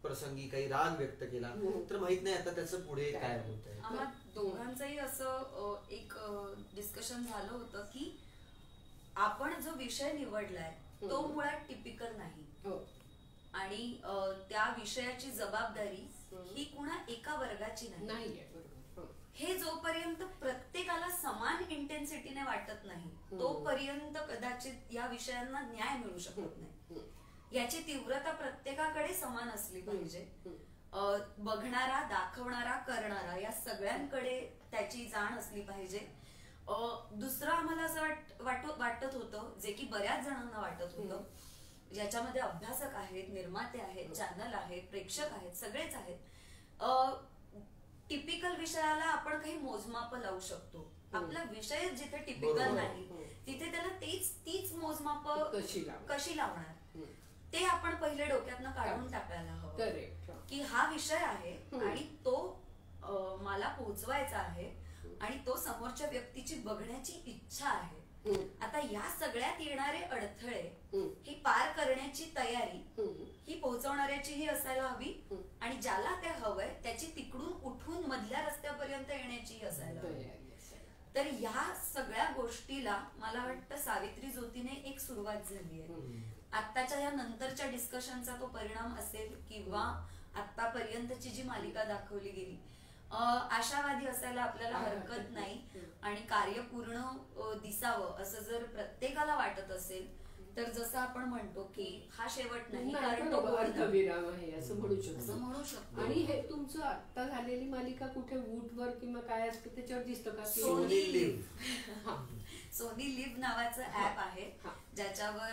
प्रसंगी काही राग व्यक्त केला तर माहित नाही आता त्याचं पुढे काय होत आहे. आम्हा दोघांचंही असं एक डिस्कशन झालं होतं की आपण जो विषय निवडलाय तो मुळात टिपिकल नाही आणि त्या विषयाची जबाबदारी ही कुणा एका वर्गाची नाही. हे जोपर्यंत प्रत्येकाला समान इंटेन्सिटीने वाटत नाही तोपर्यंत कदाचित या विषयांना न्याय मिळू शकत नाही. याची तीव्रता प्रत्येकाकडे समान असली पाहिजे. बघणारा, दाखवणारा, करणारा या सगळ्यांकडे त्याची जाण असली पाहिजे. दुसरं आम्हाला असं वाटत होतं, जे की बऱ्याच जणांना वाटत होतं, ज्याच्यामध्ये अभ्यासक आहेत, निर्माते आहेत, चॅनल आहेत, प्रेक्षक आहेत, सगळेच आहेत. टिपिकल विषयाला आपण काही मोजमाप लावू शकतो. आपला विषय जिथे टिपिकल नाही तिथे त्याला तीच मोजमाप कशी लावणार ते आपण पहिले डोक्यातनं काढून टाकायला हवं की हा विषय आहे आणि तो मला पोहोचवायचा आहे आणि तो समोरच्या व्यक्तीची बघण्याची इच्छा आहे. आता या सगळ्यात येणारे अडथळे ही पार करण्याची तयारी ही पोहोचवणाऱ्याची ही असायला हवी आणि ज्याला ते हवंय त्याची तिकडून उठून मधल्या रस्त्यापर्यंत येण्याची असायला हवी. तर या सगळ्या गोष्टीला मला वाटतं सावित्री ज्योतीने एक सुरुवात झाली आहे. आत्ताच्या या नंतरच्या डिस्कशनचा तो परिणाम असेल किंवा आतापर्यंतची जी मालिका दाखवली गेली, आशावादी असायला आपल्याला हरकत नाही आणि कार्य पूर्ण दिसावं असं जर प्रत्येकाला वाटत असेल तर जसं आपण म्हणतो की हा शेवट नाही, कारण तो अर्धविराम आहे असं म्हणू शकतो. आणि आणि हे तुमचं आता झालेली मालिका कुठे वूटवर किंवा काय असतं त्याच्यावर दिसतं का? सोनी लिव्ह नावाचं ऍप आहे ज्याच्यावर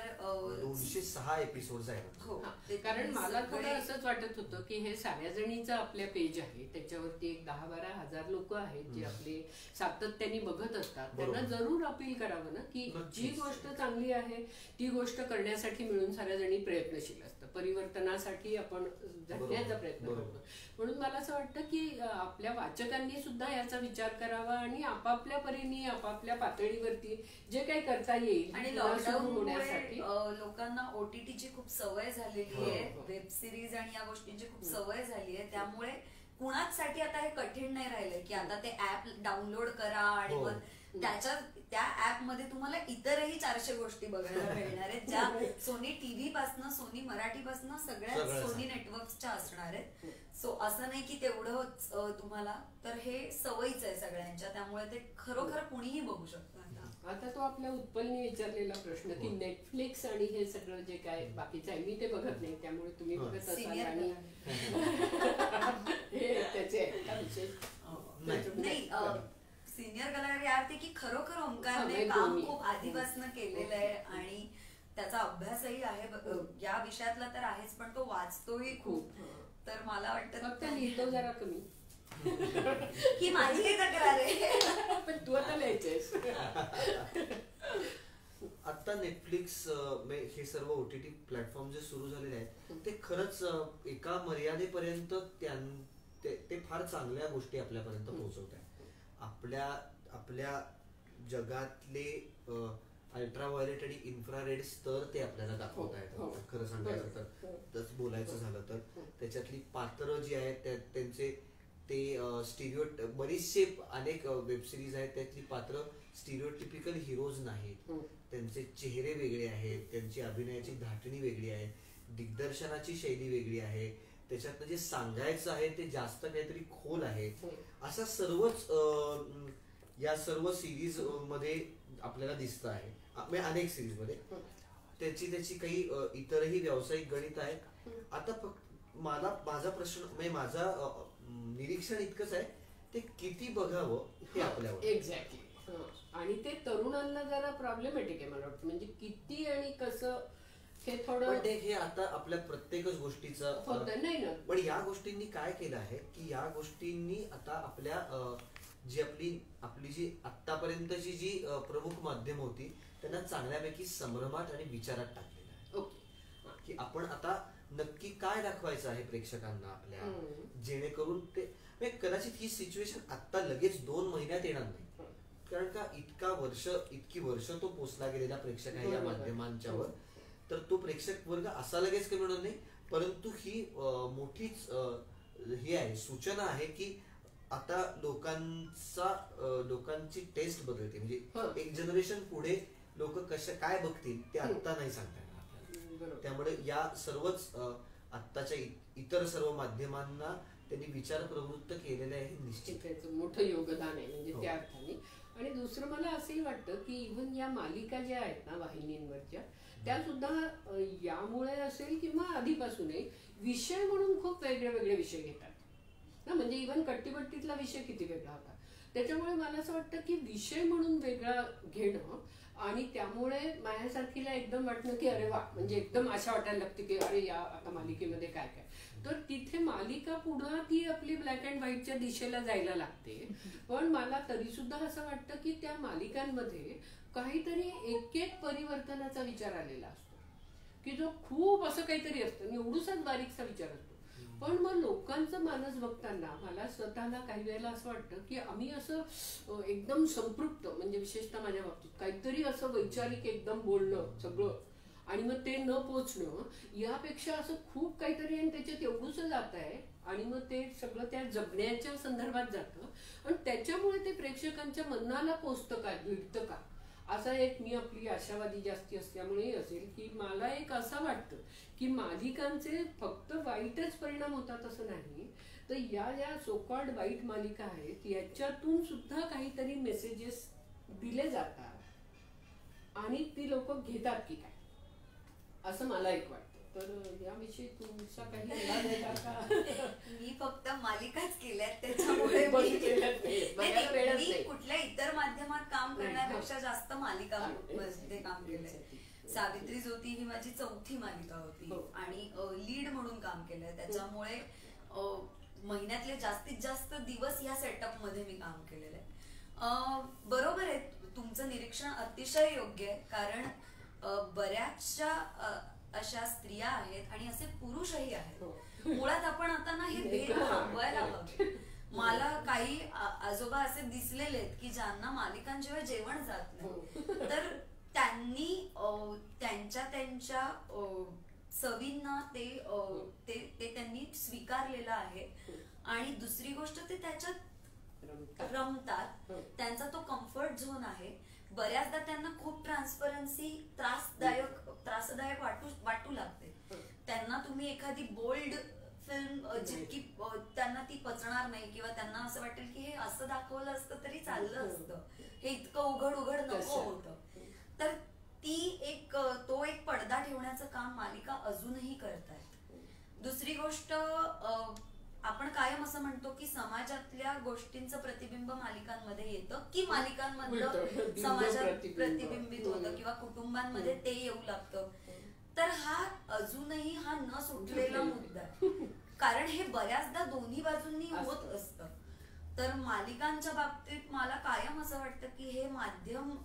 206 एपिसोड आहेत. हो, कारण मला थोडं असंच वाटत होतं की हे साऱ्या जणीचं आपल्या पेज आहे, त्याच्यावरती एक 10-12 हजार लोक आहेत जे आपले सातत्याने बघत असतात. त्यांना जरूर अपील करावं ना की जी गोष्ट चांगली आहे ती गोष्ट करण्यासाठी मिळून साऱ्या जणी प्रयत्नशील असतं, परिवर्तनासाठी आपण झटण्याचा प्रयत्न करतो. म्हणून मला असं वाटतं की आपल्या वाचकांनी सुद्धा याचा विचार करावा आणि आपापल्या परीने आपापल्या पातळीवरती जे काही करता येईल. आणि लॉकडाऊनमुळे लोकांना ओटीटीची खूप सवय झालेली आहे, वेब सिरीज आणि या गोष्टींची खूप सवय झाली आहे. त्यामुळे कुणाचसाठी आता हे कठीण नाही राहिलंय की आता ते ऍप डाउनलोड करा आणि मग त्या ऍप मध्ये तुम्हाला इतरही 400 गोष्टी बघायला मिळणार आहेत ज्या सोनी टीव्ही पासनं, सोनी मराठी पासनं सगळ्या सोनी नेटवर्कच्या असणार आहेत. सो असं नाही की तेवढंच तुम्हाला, तर हे सवयीच आहे सगळ्यांच्या, त्यामुळे ते खरोखर कुणीही बघू शकतं. आता तो आपल्या उत्पलने विचारलेला प्रश्न की नेटफ्लिक्स आणि हे सगळं जे काय बाकीचं आहे मी ते बघत नाही, त्यामुळे तुम्ही बघत असाल आणि त्याचे नाही सिनियर कलाकार या अर्थी की खरोखर ओंकारने काम खूप आधीपासून केलेलं आहे आणि त्याचा अभ्यासही आहे या विषयातला तर आहेच, पण तो वाचतोही खूप. तर मला वाटतं फक्त लिहितो जरा कमी ही माझी काही तक्रार आहे, पण तू आता लिहायचेस. आता नेटफ्लिक्स हे सर्व ओटीटी प्लॅटफॉर्म जे सुरू झालेले आहेत ते खरंच एका मर्यादेपर्यंत ते फार चांगल्या गोष्टी आपल्यापर्यंत पोहोचवत आहेत. आपल्या जगातले अल्ट्राव्हायोलेट आणि इन्फ्रारेड स्तर ते आपल्याला दाखवत आहेत. खरं सांगायचं तर बोलायचं झालं तर त्याच्यातली पात्र जी आहेत त्यांचे ते बरीचसे अनेक वेबसिरीज आहेत त्यातली पात्र स्टिरियोटिपिकल हिरोज नाहीत. त्यांचे चेहरे वेगळे आहेत, त्यांची अभिनयाची धाटणी वेगळी आहे, दिग्दर्शनाची शैली वेगळी आहे, त्याच्यातनं जे सांगायचं आहे ते जास्त काहीतरी खोल आहे. असा सर्वच या सर्व सिरीज मध्ये आपल्याला दिसत आहे. अनेक सिरीज मध्ये त्याची काही इतरही व्यावसायिक गणित आहेत. आता फक्त माझा प्रश्न म्हणजे माझा निरीक्षण इतकंच आहे ते किती बघावं हे आपल्यावर. एक्झॅक्टली. आणि ते तरुणांना जरा प्रॉब्लेमॅटिक आहे मला वाटतं, म्हणजे किती आणि कसं हे थोडं हे आता आपल्या प्रत्येकच गोष्टीचं नाही ना. पण या गोष्टींनी काय केलं आहे की या गोष्टींनी आता आपल्या जी आपली जी आतापर्यंतची जी प्रमुख माध्यम होती त्यांना चांगल्यापैकी संभ्रमात आणि विचारात टाकलेलं आहे. ओके, की आपण आता नक्की काय दाखवायचं आहे प्रेक्षकांना आपल्या, जेणेकरून ते कदाचित ही सिच्युएशन आता लगेच 2 महिन्यात येणार नाही, कारण का इतकी वर्ष तो पोचला गेलेला प्रेक्षक आहे या माध्यमांच्यावर. तर तो प्रेक्षक वर्ग असा लगेच कमी होणार नाही, परंतु ही मोठीच ही आहे, सूचना आहे की आता लोकांची टेस्ट बदलते. म्हणजे एक जनरेशन पुढे लोक काय बघतील ते आता नाही सांगता येणार आपल्याला. त्यामुळे या सर्वच आत्ताच्या इतर सर्व माध्यमांना त्यांनी विचार प्रवृत्त केलेलं आहे, निश्चित मोठं योगदान आहे म्हणजे त्या अर्थाने. आणि दुसरं मला असंही वाटतं की इव्हन या मालिका ज्या आहेत ना वाहिनींवरच्या, त्या सुद्धा यामुळे असेल किंवा आधीपासूनही विषय म्हणून खूप वेगळे वेगळे विषय घेतात ना. म्हणजे इव्हन कट्टीबट्टीतला विषय किती वेगळा होता. त्याच्यामुळे मला असं वाटतं की विषय म्हणून वेगळा घेणं आणि त्यामुळे माझ्यासारखीला एकदम वाटणं की अरे वा, म्हणजे एकदम आशा वाटायला लागते की अरे या आता मालिकेमध्ये काय काय. तर तिथे मालिका पुढं ती आपली ब्लॅक अँड व्हाईटच्या दिशेला जायला लागते. पण मला तरी सुद्धा असं वाटतं की त्या मालिकांमध्ये काहीतरी एक परिवर्तनाचा विचार आलेला असतो की जो खूप असं काहीतरी असतं, एवढूसाच बारीकसा विचार असतो. पण मग लोकांचं मानस बघताना मला स्वतःला काही वेळेला असं वाटतं की आम्ही असं एकदम संपृक्त, म्हणजे विशेषतः माझ्या बाबतीत काहीतरी असं वैचारिक एकदम बोलणं सगळं आणि मग ते न पोचणं यापेक्षा असं खूप काहीतरी आणि त्याच्यात एवढंसं जात आहे आणि मग ते सगळं त्या जगण्याच्या संदर्भात जातं आणि त्याच्यामुळे ते प्रेक्षकांच्या मनाला पोचतं का, भिडतं का, असा एक मी आपली आशावादी जास्ती असल्यामुळे असेल की मला एक असं वाटतं की मालिकांचे फक्त वाईटच परिणाम होतात असं नाही, तर या ज्या सोकॉल्ड वाईट मालिका आहेत याच्यातून सुद्धा काहीतरी मेसेजेस दिले जातात आणि ती लोक घेतात की काय, असं मला एक वाटतं. तर याविषयी तुमचा काही अंदाज आहे का? मी फक्त मालिकाच केल्यात त्याच्यामुळे मी कुठल्या इतर माध्यमात काम करण्यापेक्षा जास्त मालिका मध्ये काम केलंय. सावित्री ज्योती ही माझी 4थी मालिका होती आणि लीड म्हणून काम केलंय. त्याच्यामुळे महिन्यातले जास्तीत जास्त दिवस या सेटअप मध्ये मी काम केलेलं आहे. बरोबर आहे, तुमचं निरीक्षण अतिशय योग्य आहे. कारण बऱ्याचशा अशा स्त्रिया आहेत आणि असे पुरुषही आहेत. मुळात आपण आता ना हे भेद थांबवायला हवे. मला काही आजोबा असे दिसलेले आहेत की ज्यांना मालिकांशिवाय जेवण जात नाही, तर त्यांनी त्यांच्या सवींना ते त्यांनी स्वीकारलेलं आहे. आणि दुसरी गोष्ट ते त्याच्यात रमतात, त्यांचा तो कम्फर्ट झोन आहे. बऱ्याचदा त्यांना खूप ट्रान्सपरन्सी त्रासदायक वाटू लागते. त्यांना तुम्ही एखादी बोल्ड फिल्म जितकी त्यांना ती पचणार नाही किंवा त्यांना असं वाटेल की हे असं दाखवलं असतं तरी चाललं असतं, हे इतकं उघड नको होतं. तर तो एक पडदा ठेवण्याचं काम मालिका अजूनही करतायत. दुसरी गोष्ट, आपण कायम असं म्हणतो की समाजातल्या गोष्टींचं प्रतिबिंब मालिकांमध्ये येतं की मालिकांमधलं समाजात प्रतिबिंबित होतं किंवा कुटुंबांमध्ये ते येऊ लागतं. तर हा अजूनही हा न सुटलेला मुद्दा आहे. कारण हे बऱ्याचदा दोन्ही बाजूंनी होत असतं. तर मालिकांच्या बाबतीत मला कायम असं वाटतं की हे माध्यम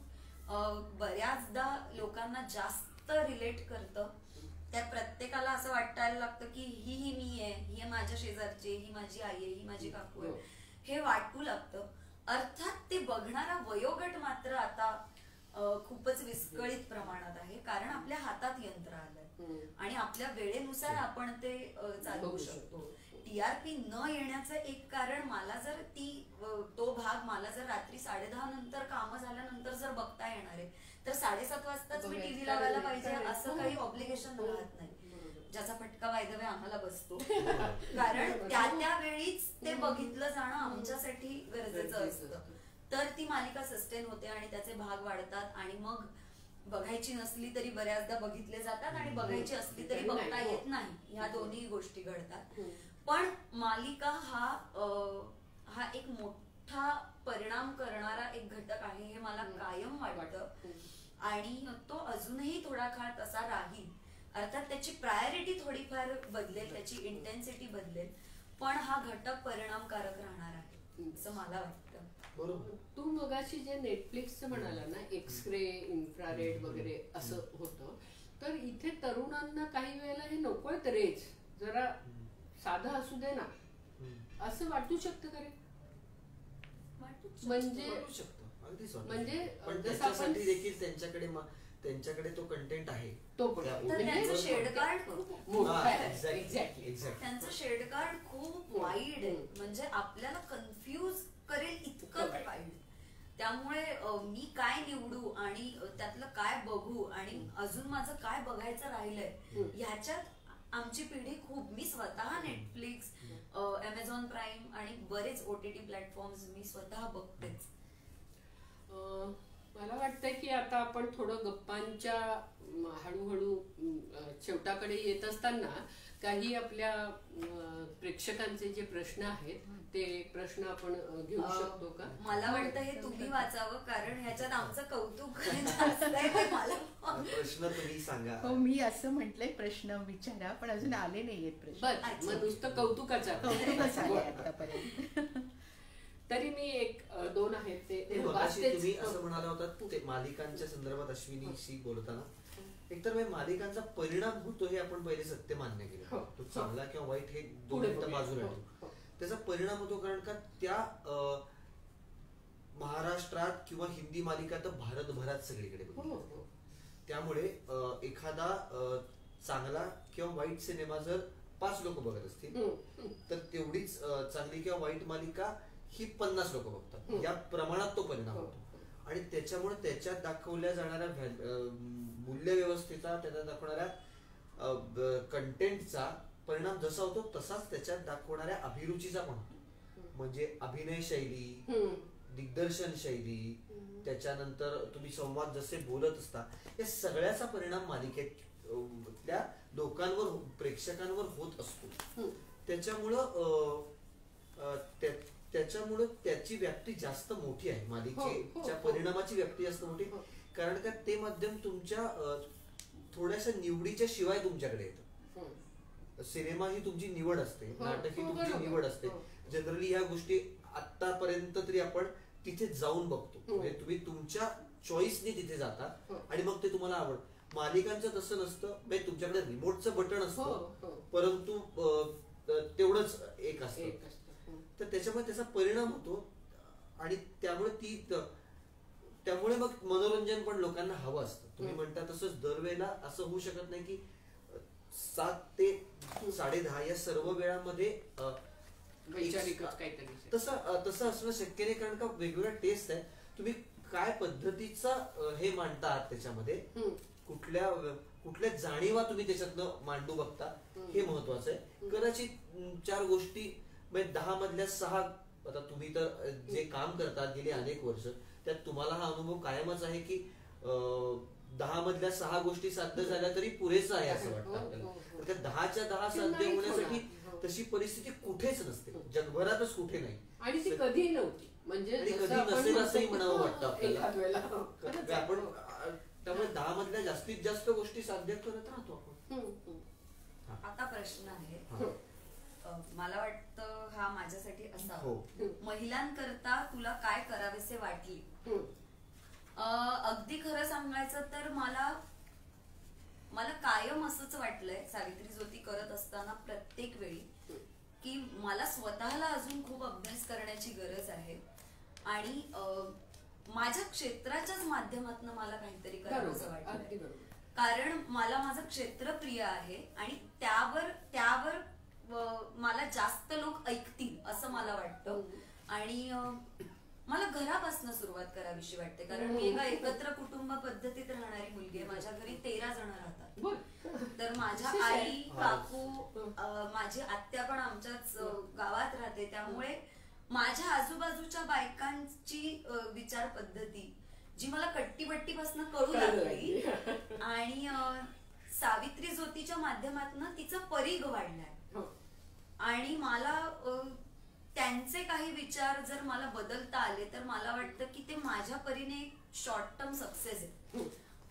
बऱ्याचदा लोकांना जास्त रिलेट करतं. त्या प्रत्येकाला असं वाटायला लागतं की ही मी आहे, ही माझ्या शेजारची, ही माझी आई आहे, ही माझी काकू आहे, हे वाटू लागतं. अर्थात ते बघणारा वयोगट मात्र आता खूपच विस्कळीत प्रमाणात आहे. कारण आपल्या हातात यंत्र आलंय आणि आपल्या वेळेनुसार आपण ते चालवू शकतो. TRP न येण्याचं एक कारण, मला जर तो भाग मला जर रात्री 10:30 नंतर काम झाल्यानंतर जर बघता येणार आहे तर 7:30 वाजताच मी टीव्ही लावायला पाहिजे असं काही ऑब्लिगेशन राहत नाही. ज्याचा फटका वायदवे आम्हाला बसतो. कारण त्या वेळीच ते बघितलं जाणं आमच्यासाठी गरजेचं असतं. तर ती मालिका सस्टेन होते आणि त्याचे भाग वाढतात आणि मग बघायची नसली तरी बऱ्याचदा बघितले जातात आणि बघायची असली तरी बघता येत नाही. ह्या दोन्ही गोष्टी घडतात. पण मालिका हा एक मोठा परिणाम करणारा एक घटक आहे हे मला कायम वाटतं आणि तो अजूनही थोडा काळ तसा राहील. अर्थात त्याची प्रायोरिटी थोडीफार बदलेल, त्याची इंटेन्सिटी बदलेल, पण हा घटक परिणामकारक राहणार आहे असं मला वाटतं. बरोबर. तू मगाशी जे नेटफ्लिक्सचं म्हणाला ना, एक्सरे, इन्फ्रारेड वगैरे असं होतं, तर इथे तरुणांना काही वेळेला हे नकोय रेज, जरा साधं असू दे ना असं वाटू शकतं का रे? म्हणजे पण त्याच्यासाठी देखील त्यांच्याकडे त्यांच्याकडे तो कंटेंट आहे. तो पण त्या तर त्यांचं OTT शेड वर- कार्ड खूप मोठं हा, आहे. exactly, Exactly. exactly. त्यांचं शेड कार्ड खूप वाईड आहे, म्हणजे आपल्याला कन्फ्यूज करेल इतकं wide. वाईड. त्यामुळे मी काय निवडू आणि त्यातलं काय बघू आणि अजून माझं काय बघायचं राहिलंय ह्याच्यात आमची पिढी खूप. मी स्वतः नेटफ्लिक्स, अमेझॉन प्राईम आणि बरेच OTT प्लॅटफॉर्म्स मी स्वतः बघतेच. मला वाटतंय की आता आपण थोडं गप्पांच्या हळूहळू शेवटाकडे येत असताना काही आपल्या प्रेक्षकांचे जे प्रश्न आहेत ते प्रश्न आपण घेऊ शकतो का? मला वाटतं हे तुम्ही वाचावं, कारण ह्याच्यात आमचं कौतुक जास्त आहे ते मला. प्रश्न तुम्ही सांगा. हो, मी असं म्हटलंय प्रश्न विचारा, पण अजून आले नाहीयेत प्रश्न. बस मग नुसतं कौतुकाचा कौतुकच आले आतापर्यंत. तरी मी एक दोन आहेत ते मगाशी तुम्ही असं म्हणाला होता ते मालिकांच्या संदर्भात अश्विनीशी बोलताना, एकतर मालिकांचा परिणाम होतो हे आपण पहिले सत्य मान्य केलं. तो चांगला किंवा वाईट हे दोन मिनिटं बाजूला ठेवू. त्याचा परिणाम होतो कारण का त्या महाराष्ट्रात किंवा हिंदी मालिका तर भारतभरात सगळीकडे बघितल्या. त्यामुळे एखादा चांगला किंवा वाईट सिनेमा जर 5 लोक बघत असतील तर तेवढीच चांगली किंवा वाईट मालिका ही 50 लोक बघतात. या प्रमाणात तो परिणाम होतो. आणि त्याच्यामुळे त्याच्यात दाखवल्या जाणाऱ्या मूल्य व्यवस्थेचा, त्याच्यात दाखवणाऱ्या कंटेंटचा परिणाम जसा होतो तसाच त्याच्यात दाखवणाऱ्या अभिरुचीचा पण होतो. म्हणजे अभिनय शैली, दिग्दर्शन शैली, त्याच्यानंतर तुम्ही संवाद जसे बोलत असता, या सगळ्याचा परिणाम मालिकेतल्या लोकांवर, प्रेक्षकांवर होत असतो. त्याच्यामुळं त्याची व्याप्ती जास्त मोठी आहे. मालिकेच्या परिणामाची व्याप्ती जास्त मोठी, कारण का ते माध्यम तुमच्या थोड्याशा निवडीच्या शिवाय तुमच्याकडे येतं. सिनेमा ही तुमची निवड असते, नाटक ही तुमची निवड असते. जनरली ह्या गोष्टी आतापर्यंत तरी आपण तिथे जाऊन बघतो. म्हणजे तुम्ही तुमच्या चॉईसने तिथे जाता आणि मग ते तुम्हाला आवड. मालिकांचं तसं नसतं. म्हणजे तुमच्याकडे रिमोटचं बटन असतं, परंतु तेवढंच एक असतं. तर त्याच्यामुळे त्याचा परिणाम होतो आणि त्यामुळे मग मनोरंजन पण लोकांना हवं असतं. तुम्ही म्हणता तसंच दरवेळेला असं होऊ शकत नाही की 7 ते 10:30 या सर्व वेळामध्ये तसं असणं शक्य नाही, कारण का वेगवेगळ्या टेस्ट आहे. तुम्ही काय पद्धतीचा हे मांडता आहात त्याच्यामध्ये, कुठल्या जाणीवा तुम्ही त्याच्यातनं मांडू बघता हे महत्वाचं आहे. कदाचित 4 गोष्टी 10 मधल्या 6, आता तुम्ही तर जे काम करतात गेली अनेक वर्ष, त्यात तुम्हाला हा अनुभव कायमच आहे की 10 मधल्या 6 गोष्टी साध्य झाल्या तरी पुरेसं आहे असं वाटतं आपल्याला. त्या 10च्या 10 साध्य होण्यासाठी तशी परिस्थिती कुठेच नसते, जगभरातच कुठे नाही. आणि ती कधीही नव्हती, म्हणजे कधी नसेल असंही म्हणावं वाटतं आपल्याला. आपण त्यामुळे 10 मधल्या जास्तीत जास्त गोष्टी साध्य करत राहतो आपण. आता प्रश्न आहे, मला वाटतं हा माझ्यासाठी असा, महिलांकरता तुला काय करावेसे वाटली? अगदी खरं सांगायचं तर मला कायम असंच वाटलंय सावित्री ज्योती करत असताना प्रत्येक वेळी की मला स्वतःला अजून खूप अभ्यास करण्याची गरज आहे आणि माझ्या क्षेत्राच्याच माध्यमातून मला काहीतरी करावंसं वाटतं. कारण मला माझं क्षेत्र प्रिय आहे आणि त्यावर मला जास्त लोक ऐकतील असं मला वाटतं. आणि मला घरापासून सुरुवात करावीशी वाटते, कारण मी एका एकत्र कुटुंब पद्धतीत राहणारी मुलगी आहे. माझ्या घरी 13 जण राहतात. तर माझ्या आई, काकू, माझी आत्या पण आमच्याच गावात राहते. त्यामुळे माझ्या आजूबाजूच्या बायकांची विचार पद्धती जी मला कट्टीबट्टीपासून कळू लागली आणि सावित्री ज्योतीच्या माध्यमातून तिचा परीघ वाढलाय. आणि मला त्यांचे काही विचार जर मला बदलता आले तर मला वाटतं की ते माझ्या परीने शॉर्ट टर्म सक्सेस आहे.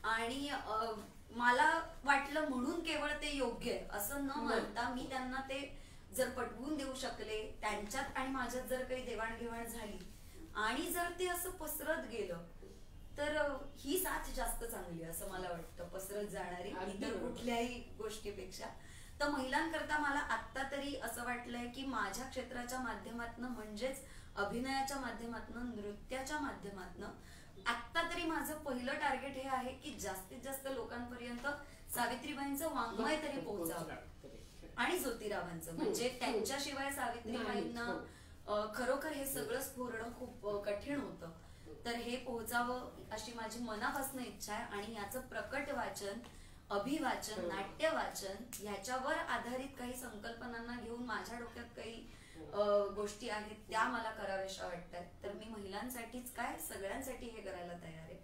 आणि मला वाटलं म्हणून केवळ ते योग्य आहे असं न म्हणता मी त्यांना ते जर पटवून देऊ शकले, त्यांच्यात आणि माझ्यात जर काही देवाणघेवाण झाली आणि जर ते असं पसरत गेलं तर ही साथ जास्त चांगली असं मला वाटतं, पसरत जाणारी इतर कुठल्याही गोष्टीपेक्षा. तर महिलांकरता मला आत्ता तरी असं वाटलंय की माझ्या क्षेत्राच्या माध्यमातून, म्हणजेच अभिनयाच्या माध्यमातून, नृत्याच्या माध्यमातून आता तरी माझं पहिलं टार्गेट हे आहे की जास्तीत जास्त लोकांपर्यंत सावित्रीबाईंचं वाङ्मय तरी पोहोचावं आणि ज्योतिरावांचं, म्हणजे त्यांच्याशिवाय सावित्रीबाईंना खरोखर हे सगळं स्फोरणं खूप कठीण होतं. तर हे पोहोचावं अशी माझी मनापासून इच्छा आहे. आणि याचं प्रकट वाचन, अभिवाचन, नाट्य वाचन ह्याच्यावर आधारित काही संकल्पनांना घेऊन माझ्या डोक्यात काही गोष्टी आहेत त्या मला कराव्याशा वाटतात. तर मी महिलांसाठीच काय सगळ्यांसाठी हे करायला तयार आहे.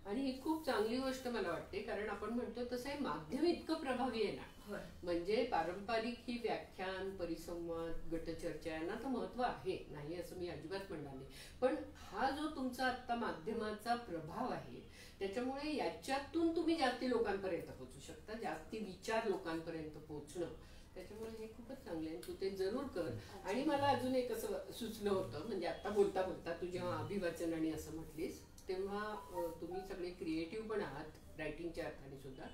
आणि ही खूप चांगली गोष्ट मला वाटते, कारण आपण म्हणतो तसं हे माध्यम इतकं प्रभावी आहे ना. म्हणजे पारंपरिक ही व्याख्यान, परिसंवाद, गटचर्चा यांना तर महत्व आहे, नाही असं मी अजिबात म्हणणार नाही. पण हा जो तुमचा आता माध्यमाचा प्रभाव आहे त्याच्यामुळे याच्यातून तुम्ही जास्ती लोकांपर्यंत पोहोचू शकता, जास्ती विचार लोकांपर्यंत पोहोचणं. त्याच्यामुळे हे खूपच चांगलं आहे, तू ते जरूर कर. आणि मला अजून एक असं सुचलं होतं, म्हणजे आता बोलता बोलता तू जेव्हा अभिवाचन आणि असं म्हटलीस तेव्हा तुम्ही सगळे क्रिएटिव्ह पण आहात रायटिंगच्या अर्थाने सुद्धा.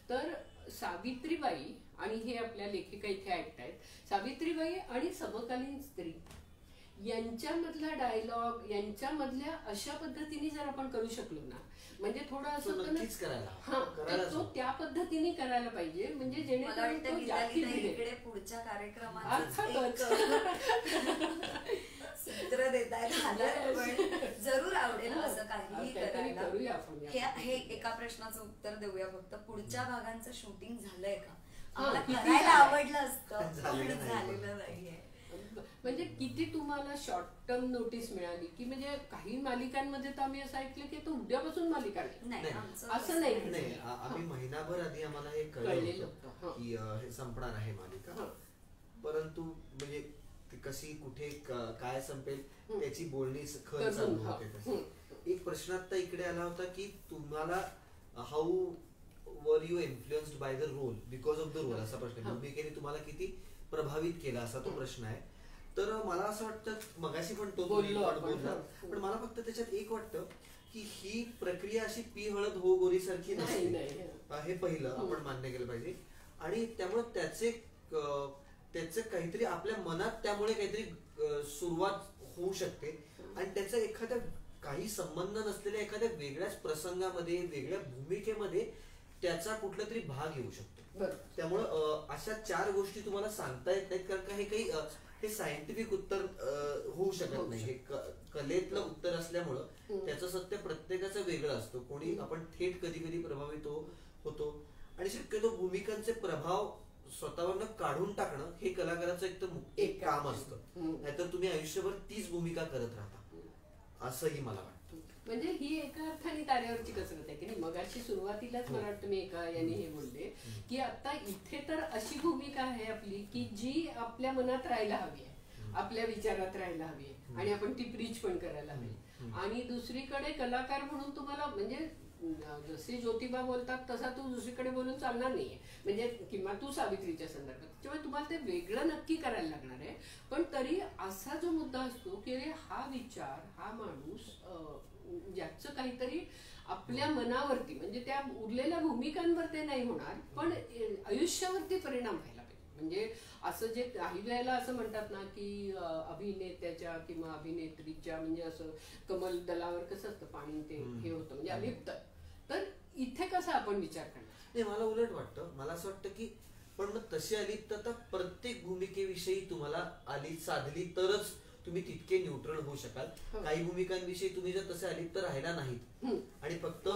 तर सावित्रीबाई आणि हे आपल्या लेखिका इथे ऐकतायत, सावित्रीबाई आणि समकालीन स्त्री यांच्यामधला डायलॉग, यांच्यामधल्या अशा पद्धतीने जर आपण करू शकलो ना, म्हणजे थोडं असं तो त्या पद्धतीने करायला पाहिजे, म्हणजे जेणेकरून इकडे पुढच्या कार्यक्रमात सूत्र देताय जरूर आवडेल असं काहीही करायला. हे एका प्रश्नाचं उत्तर देऊया फक्त, पुढच्या भागांचं शूटिंग झालंय का? आम्हाला करायला आवडलं असतं, झालेलं नाहीये. म्हणजे किती तुम्हाला शॉर्ट टर्म नोटीस मिळाली की, म्हणजे काही मालिकांमध्ये तर आम्ही असं ऐकलं की तो उद्यापासून मालिका नाही, असं नाही. आम्ही महिनाभर आधी आम्हाला हे कळलेलं की हे संपणार आहे मालिका, परंतु म्हणजे कशी कुठे काय संपेल त्याची बोलणी खर चालू होते. एक प्रश्न आता इकडे आला होता की तुम्हाला how were you influenced by the role, because of the role असा प्रश्न, भूमिकेने तुम्हाला किती प्रभावित केला असा तो प्रश्न आहे. तर मला असं वाटतं, मगाशी पण तो बोलला, पण मला फक्त त्याच्यात एक वाटतं की ही प्रक्रिया अशी पी हळद हो गोरी सारखी नसते, हे पहिलं आपण मान्य केलं पाहिजे. आणि त्यामुळे त्याचं काहीतरी आपल्या मनात त्यामुळे काहीतरी सुरुवात होऊ शकते आणि त्याचा एखाद्या काही संबंध नसलेल्या एखाद्या वेगळ्याच प्रसंगामध्ये, वेगळ्या भूमिकेमध्ये त्याचा कुठला तरी भाग येऊ शकतो. त्यामुळं अशा 4 गोष्टी तुम्हाला सांगता येत नाहीत, कारण का हे काही हे सायंटिफिक उत्तर होऊ शकत नाही. हे कलेतलं उत्तर असल्यामुळं त्याचं सत्य प्रत्येकाचं वेगळं असतं. कोणी आपण थेट कधी कधी प्रभावित होतो आणि शक्यतो भूमिकांचे प्रभाव स्वतःवरनं काढून टाकणं हे कलाकाराचं एक काम असतं. नाहीतर तुम्ही आयुष्यभर तीच भूमिका करत राहता, असंही मला वाटतं. म्हणजे ही एका अर्थाने ताऱ्यावरची कसरत आहे की नाही. मगाशी सुरुवातीलाच मला वाटतं मी एका यांनी हे बोलले की आता इथे तर अशी भूमिका आहे आपली की जी आपल्या मनात राहायला हवी आहे, आपल्या विचारात राहायला हवी आहे आणि आपण ती प्रीच पण करायला हवी. आणि दुसरीकडे कलाकार म्हणून तुम्हाला म्हणजे जसे ज्योतिबा बोलतात तसा तू दुसरीकडे बोलून चालणार नाहीये, म्हणजे किंवा तू सावित्रीच्या संदर्भात, त्यामुळे तुम्हाला ते वेगळं नक्की करायला लागणार आहे. पण तरी असा जो मुद्दा असतो की हा विचार, हा माणूस ज्याचं काहीतरी आपल्या मनावरती, म्हणजे त्या उरलेल्या भूमिकांवर ते नाही होणार पण आयुष्यावरती परिणाम व्हायला पाहिजे. म्हणजे असं जे काही वेळेला असं म्हणतात ना की अभिनेत्याच्या किंवा अभिनेत्रीच्या म्हणजे असं कमल दलावर कसं असतं पाणी ते हे होतं म्हणजे अलिप्त, तर इथे कसा आपण विचार करणार. नाही, मला उलट वाटतं, मला असं वाटतं की पण मग तशी अलिप्तता प्रत्येक भूमिकेविषयी तुम्हाला साधली तरच तुम्ही तितके न्यूट्रल होऊ शकाल. काही भूमिकांविषयी तुम्ही जर तसे अलिप्त राहिला नाहीत आणि फक्त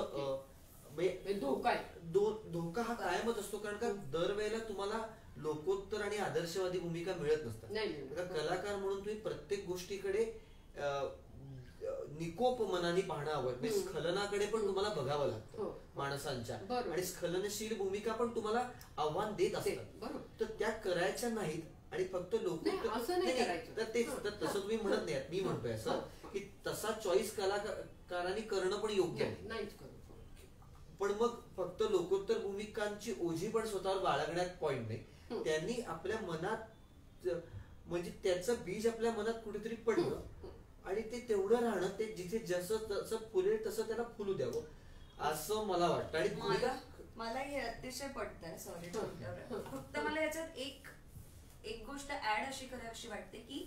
धोका हा कायमच असतो, कारण का दरवेळेला तुम्हाला लोकोत्तर आणि आदर्शवादी भूमिका मिळत नसतात. कलाकार म्हणून तुम्ही प्रत्येक गोष्टीकडे निकोप मनाने पाहणं आवडतं. स्खलनाकडे पण तुम्हाला बघावं लागतं माणसांच्या, आणि स्खलनशील भूमिका पण तुम्हाला आव्हान देत असतात. तर त्या करायच्या नाहीत आणि फक्त लोक तसं तुम्ही म्हणत नाही, मी म्हणतोय असं की तसा चॉईस कलाकारांनी करणं पण योग्य नाही. पण मग फक्त लोकोत्तर भूमिकांची ओझी पण स्वतःवर बाळगण्यात पॉइंट नाही. त्यांनी आपल्या मनात म्हणजे त्याचं बीज आपल्या मनात कुठेतरी पडलं आणि ते तेवढं राहणं, ते जिथे जसं तसं फुलेल तसं त्याला फुलू द्यावं असं मला वाटतं. आणि मला हे अतिशय पटतंय. सॉरी, फक्त मला याच्यात एक गोष्ट ऍड अशी करावीशी वाटते की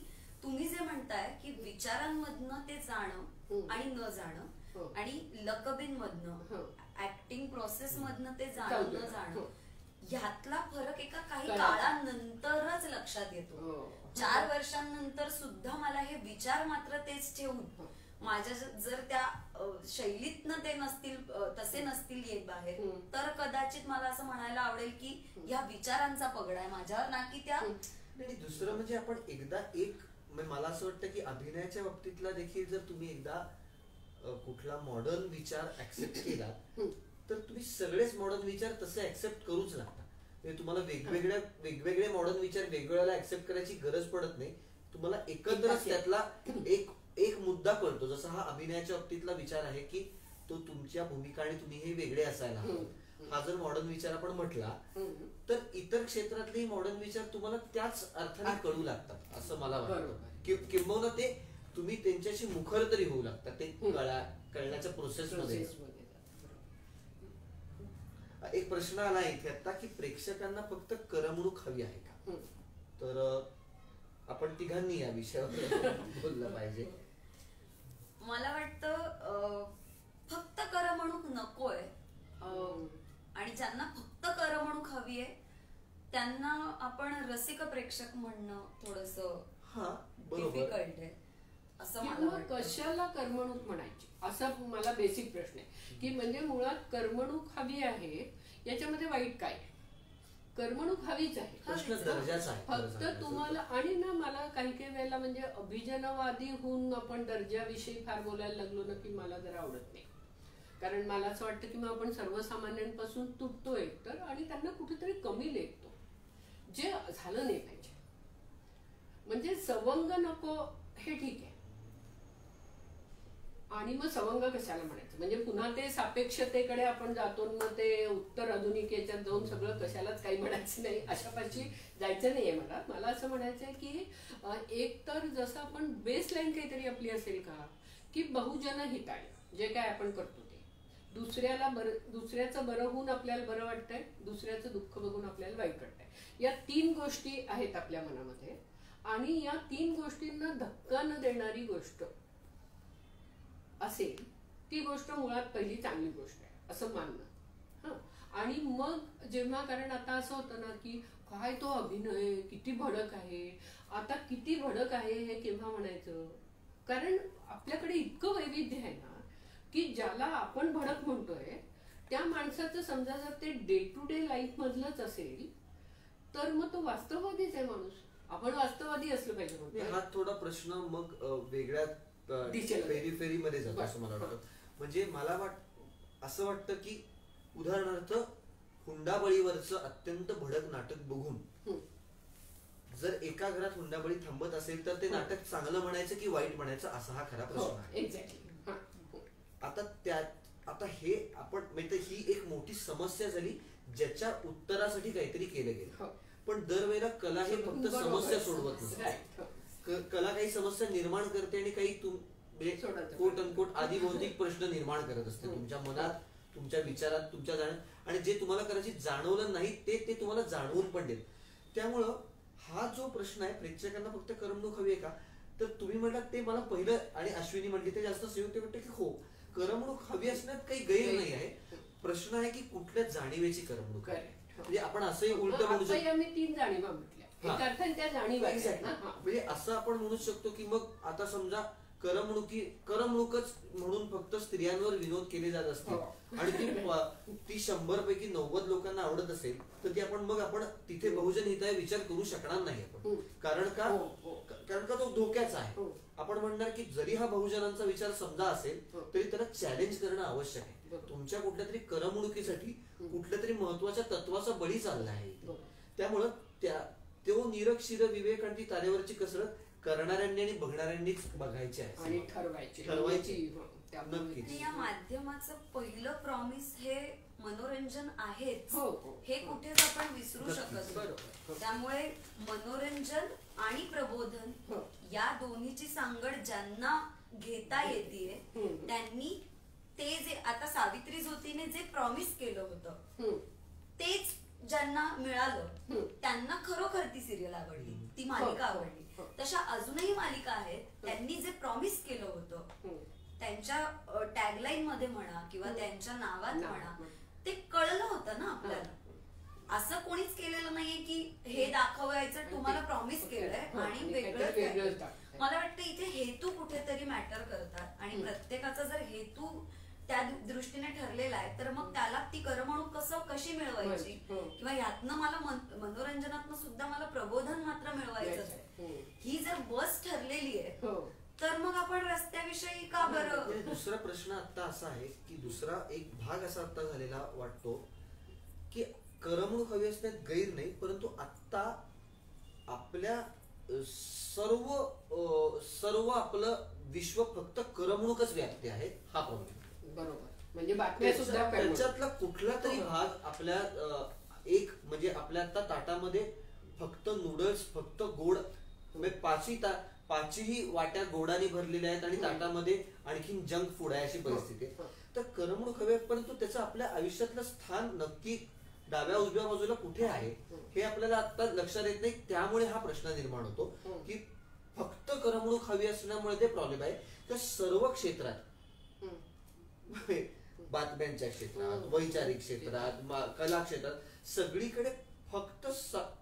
तुम्ही जे म्हणताय की विचारांमधनं ते जाणं आणि न जाणं, हो. आणि लकबिन मधनं हो. ऍक्टिंग प्रोसेस मधनं ते जाऊ जाणं दे. न जाणं हो. ह्यातला फरक एका काही कळाला. काळानंतरच लक्षात येतो. हो. 4 वर्षांनंतर सुद्धा मला हे विचार मात्र तेच ठेवून हो. माझ्या जर त्या शैलीतनं ते नसतील तसे नसतील येत बाहेर तर कदाचित मला असं म्हणायला आवडेल की ह्या विचारांचा पगडा आहे माझ्यावर, ना की त्या. आणि दुसरं म्हणजे आपण एकदा मला असं वाटतं की अभिनयाच्या बाबतीतला देखील जर तुम्ही एकदा कुठला मॉडर्न विचार ऍक्सेप्ट केला तर तुम्ही सगळेच मॉडर्न विचार तसे ऍक्सेप्ट करूच लागतात. म्हणजे तुम्हाला वेगवेगळे मॉडर्न विचार वेगवेगळ्या ऍक्सेप्ट करायची गरज पडत नाही. तुम्हाला एकत्रच त्यातला एक मुद्दा कळतो. जसा हा अभिनयाच्या बाबतीतला विचार आहे की तो तुमच्या भूमिका आणि तुम्ही हे वेगळे असायला हवं. हा जर मॉडर्न विचार आपण म्हटला तर इतर क्षेत्रातले मॉडर्न विचार तुम्हाला त्याच अर्थाने कळू लागतात असं मला वाटतं. किंबहुना ते तुम्ही त्यांच्याशी मुखर तरी होऊ लागतात ते कळण्याच्या प्रोसेस मध्ये. एक प्रश्न आला इथे आता की प्रेक्षकांना फक्त करमणूक हवी आहे का, तर आपण तिघांनी या विषयावर बोललं पाहिजे. मला वाटतं फक्त करमणूक नकोय आणि ज्यांना फक्त करमणूक हवी आहे त्यांना आपण रसिक प्रेक्षक म्हणणं थोडस डिफिकल्ट आहे असं मला वाटतं. कशाला करमणूक म्हणायची असा मला बेसिक प्रश्न आहे की म्हणजे मुळात करमणूक हवी आहे याच्यामध्ये वाईट काय. करमणूक हवीच आहे, फक्त तुम्हाला. आणि ना मला काही काही वेळेला म्हणजे अभिजनवादी होऊन आपण दर्जाविषयी फार बोलायला लागलो ना की मला जरा आवडत नाही. कारण मला असं वाटतं की मग आपण सर्वसामान्यांपासून तुटतो एकतर आणि त्यांना कुठेतरी कमी लेखतो, जे झालं नाही पाहिजे. म्हणजे सवंग नको हे ठीक आहे, आणि मग सवंग कशाला म्हणायचं. म्हणजे पुन्हा ते सापेक्षतेकडे आपण जातो, मग ते उत्तर आधुनिकेच्यात जाऊन सगळं कशालाच काही म्हणायचं नाही अशापाशी जायचं नाहीये. मला असं म्हणायचं आहे की एक तर जसं आपण बेसलाईन काहीतरी आपली असेल का की बहुजन हिताय जे काय आपण करतो ते दुसऱ्याचं बरं होऊन आपल्याला बरं वाटतंय, दुसऱ्याचं दुःख बघून आपल्याला वाईट वाटतंय. या 3 गोष्टी आहेत आपल्या मनामध्ये आणि या 3 गोष्टींना धक्का न देणारी गोष्ट असेल ती गोष्ट मुळात पहिली चांगली गोष्ट आहे असं मानणं. आणि मग जेव्हा, कारण आता असं होतं ना की काय तो अभिनय किती भडक आहे, आता किती भडक आहे हे केव्हा म्हणायचं. कारण आपल्याकडे इतकं वैविध्य आहे ना की ज्याला आपण भडक म्हणतोय त्या माणसाचं समजा जर ते डे टू डे लाईफ मधलंच असेल तर मग तो वास्तववादीच आहे माणूस. आपण वास्तववादी असलं पाहिजे. हा थोडा प्रश्न मग वेगळ्या फेरी मध्ये जातो असं मला वाटतं. म्हणजे मला असं वाटतं की उदाहरणार्थ हुंडाबळीवरचं अत्यंत भडक नाटक बघून जर एका घरात हुंडाबळी थांबत असेल तर ते नाटक चांगलं म्हणायचं की वाईट म्हणायचं असा हा खरा प्रश्न आहे. आता हे आपण म्हणजे ही एक मोठी समस्या झाली ज्याच्या उत्तरासाठी काहीतरी केलं गेलं. पण दरवेळेला कला हे फक्त समस्या सोडवत नसते. कला काही समस्या निर्माण करते आणि काही कोट अनकोट आदिभौतिक प्रश्न निर्माण करत असते तुमच्या मनात, तुमच्या विचारात, तुमच्या जाण्यात. आणि जे तुम्हाला कदाचित जाणवलं नाही ते तुम्हाला जाणवून पण देत. त्यामुळं हा जो प्रश्न आहे प्रेक्षकांना फक्त करमणूक हवी आहे का, तर तुम्ही म्हटलात ते मला पहिलं आणि अश्विनी म्हटली ते जास्त संयुक्त वाटतं की हो करमणूक हवी असण्यात काही गैर नाही आहे. प्रश्न आहे की कुठल्या जाणीवेची करमणूक आहे. म्हणजे आपण असंही उलट म्हणू शकतो. आम्ही 3 जाणीवा म्हटल्या त्या जाणीवा. म्हणजे असं आपण म्हणू शकतो की मग आता समजा करमणूकच म्हणून फक्त स्त्रियांवर विनोद केले जात असतील आणि ती 100 पैकी 90 लोकांना आवडत असेल तर ती आपण तिथे बहुजन हिताय विचार करू शकणार नाही आपण. कारण का तो धोक्याचा आहे. आपण म्हणणार की जरी हा बहुजनांचा विचार समजा असेल तरी त्याला चॅलेंज करणं आवश्यक आहे. तुमच्या कुठल्या तरी करमणुकीसाठी कुठल्या तरी महत्वाच्या तत्वाचा बळी चालला आहे. त्यामुळं तो निरक शिर विवेक आणि ती तारेवरची कसरत करणाऱ्यांनी आणि बघणाऱ्यांनीच बघायची आहे आणि ठरवायची. नक्कीच या माध्यमाचं पहिलं प्रॉमिस हे मनोरंजन आहेच हे कुठेच आपण विसरू शकत नाही. त्यामुळे मनोरंजन आणि प्रबोधन या दोन्हीची सांगड ज्यांना घेता येते त्यांनी ते जे आता सावित्री ज्योतीने जे प्रॉमिस केलं होतं तेच ज्यांना मिळालं त्यांना खरोखर ती सिरियल आवडली, ती मालिका आवडली. तशा अजूनही मालिका आहेत त्यांनी जे प्रॉमिस केलं होतं त्यांच्या टॅगलाईन मध्ये म्हणा किंवा त्यांच्या नावात म्हणा ते कळलं होतं ना आपल्याला. असं कोणीच केलेलं नाहीये की हे दाखवायचं तुम्हाला प्रॉमिस केलंय आणि वेगळं. मला वाटतं इथे हेतू कुठेतरी मॅटर करतात आणि प्रत्येकाचा जर हेतू त्या दृष्टीने ठरलेला आहे तर मग त्याला ती करमणूक कशी मिळवायची किंवा यातनं मला मनोरंजनातनं सुद्धा मला प्रबोधन मात्र मिळवायचं आहे, ही जर बस ठरलेली आहे तर मग आपण रस्त्याविषयी का बरं. दुसरा प्रश्न आता असा आहे की दुसरा एक भाग असा आता झालेला वाटतो की करमणूक हवी असण्यात गैर नाही, परंतु आता आपल्या सर्व आपलं विश्व फक्त करमणूकच व्यापते आहे, हा प्रॉब्लेम. बरोबर, म्हणजे बातम्या सुद्धा त्याच्यातला कुठला तरी भाग आपल्या एक म्हणजे आपल्या आता ताटामध्ये फक्त नूडल्स, फक्त गोड, म्हणजे पाचही वाट्या गोडाने भरलेल्या आहेत आणि ताटामध्ये आणखी जंक फूड आहे अशी परिस्थिती आहे. तर करमणूक हवी, परंतु त्याचं आपल्या आयुष्यातलं स्थान नक्की डाव्या उजव्या बाजूला कुठे आहे हे आपल्याला आता लक्षात येत नाही. त्यामुळे हा प्रश्न निर्माण होतो की फक्त करमणूक हवी असल्यामुळे ते प्रॉब्लेम आहे तर सर्व क्षेत्रात, बातम्यांच्या क्षेत्रात, वैचारिक क्षेत्रात, कला क्षेत्रात, सगळीकडे फक्त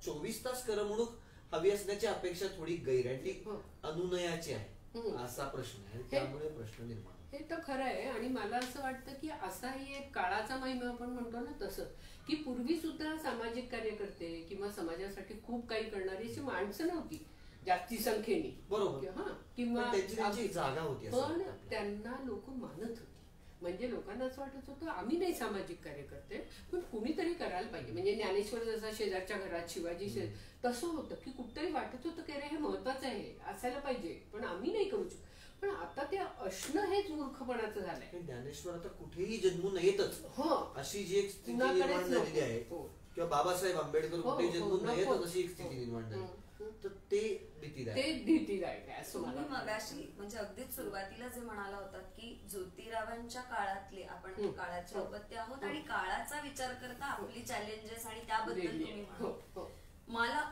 24 तास करमणूक हवी असण्याची अपेक्षा थोडी गैर आणि ती अनुनयाची आहे असा प्रश्न आहे. त्यामुळे प्रश्न निर्माण हे तर खरं आहे. आणि मला असं वाटतं की असाही एक काळाचा महिमा आपण म्हणतो ना तसं, की पूर्वी सुद्धा सामाजिक कार्यकर्ते किंवा समाजासाठी खूप काही करणारी अशी माणसं नव्हती जास्ती संख्येने, बरोबर, किंवा जागा होती, पण त्यांना लोक मानत होते. म्हणजे लोकांना असं वाटत होतं आम्ही नाही सामाजिक कार्यकर्ते पण कुणीतरी करायला पाहिजे. म्हणजे ज्ञानेश्वर जसा शेजारच्या घरात, शिवाजी तसं होतं की कुठतरी वाटत होतं की अरे हे महत्वाचं आहे, असायला पाहिजे, पण आम्ही नाही करू शकतो. पण आता ते असणं हेच मूर्खपणाचं झालंय. ज्ञानेश्वर आता कुठेही जन्मून येतच अशी जी एक स्थिती निर्माण झालेली आहे, किंवा बाबासाहेब आंबेडकर कुठेही जन्मून येतच अशी एक स्थिती निर्माण झाली, तर ते भीतीदायक आहे असं मला. मगाशी म्हणजे अगदीच सुरुवातीला जे म्हणाला होतात की ज्योतिरावांच्या काळातले आपण काळाचे अपत्य आहोत आणि काळाचा विचार करता आपली चॅलेंजेस आणि त्याबद्दल तुम्ही म्हणा. मला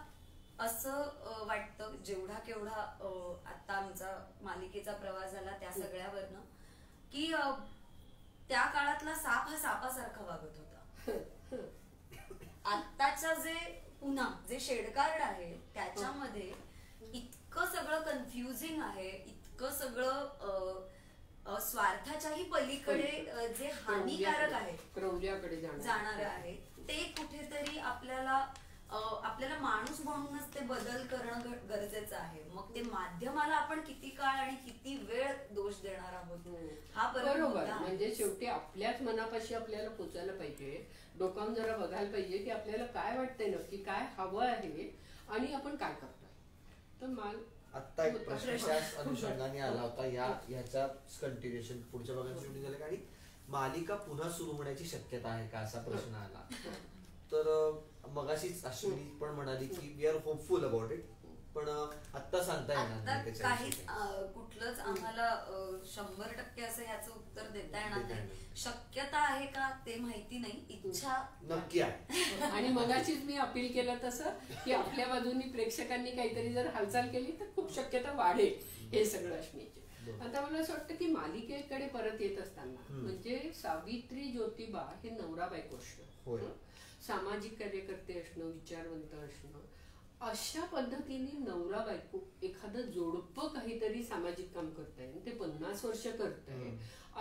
असं वाटतं जेवढा केवढा आता आमचा मालिकेचा प्रवास झाला त्या सगळ्यावरनं की त्या काळातला साप हा सापासारखा वागत होता. आत्ताच्या पुन्हा जे शेडकार्ड आहे त्याच्यामध्ये इतकं सगळं कन्फ्युजिंग आहे, इतकं सगळं स्वार्थाच्याही पलीकडे जे हानिकारक आहे जाणार आहे ते कुठेतरी आपल्याला माणूस म्हणूनच ते बदल करणं गरजेचं आहे. मग ते माध्यमाला आपण किती काळ आणि किती वेळ दोष देणार आहोत हा बरोबर. म्हणजे शेवटी आपल्याच मनापाशी आपल्याला पोचायला पाहिजे, डोकावून जरा बघायला पाहिजे की आपल्याला काय वाटतंय, नक्की काय हवं आहे आणि आपण काय करतोय. तर आता एक प्रश्न त्याच अनुषंगाने आला होता, याचा कंटिन्युएशन पुढच्या भागात शूटिंग झालं आणि मालिका पुन्हा सुरू होण्याची शक्यता आहे का असा प्रश्न आला. तर मगाशीच अश्विनी पण म्हणाली की we are hopeful about it, पण आता सांगता येणार नाही काहीच कुठलंच आम्हाला 100% असं ह्याचं उत्तर देता येणार नाही. शक्यता आहे का ते माहिती नाही, इच्छा नक्की आहे. आणि मगाशीच मी अपील केलं तसं की आपल्या बाजूनी प्रेक्षकांनी काहीतरी जर हालचाल केली तर खूप शक्यता वाढेल हे सगळं असण्याची. आता मला असं वाटतं की मालिकेकडे परत येत असताना म्हणजे सावित्री ज्योतिबा हे नवरा बायको असणं, सामाजिक कार्यकर्ते असणं, विचारवंत असणं, अशा पद्धतीने नवरा बायको एखादं जोडपं काहीतरी सामाजिक काम करताय, ते 50 वर्ष करताय,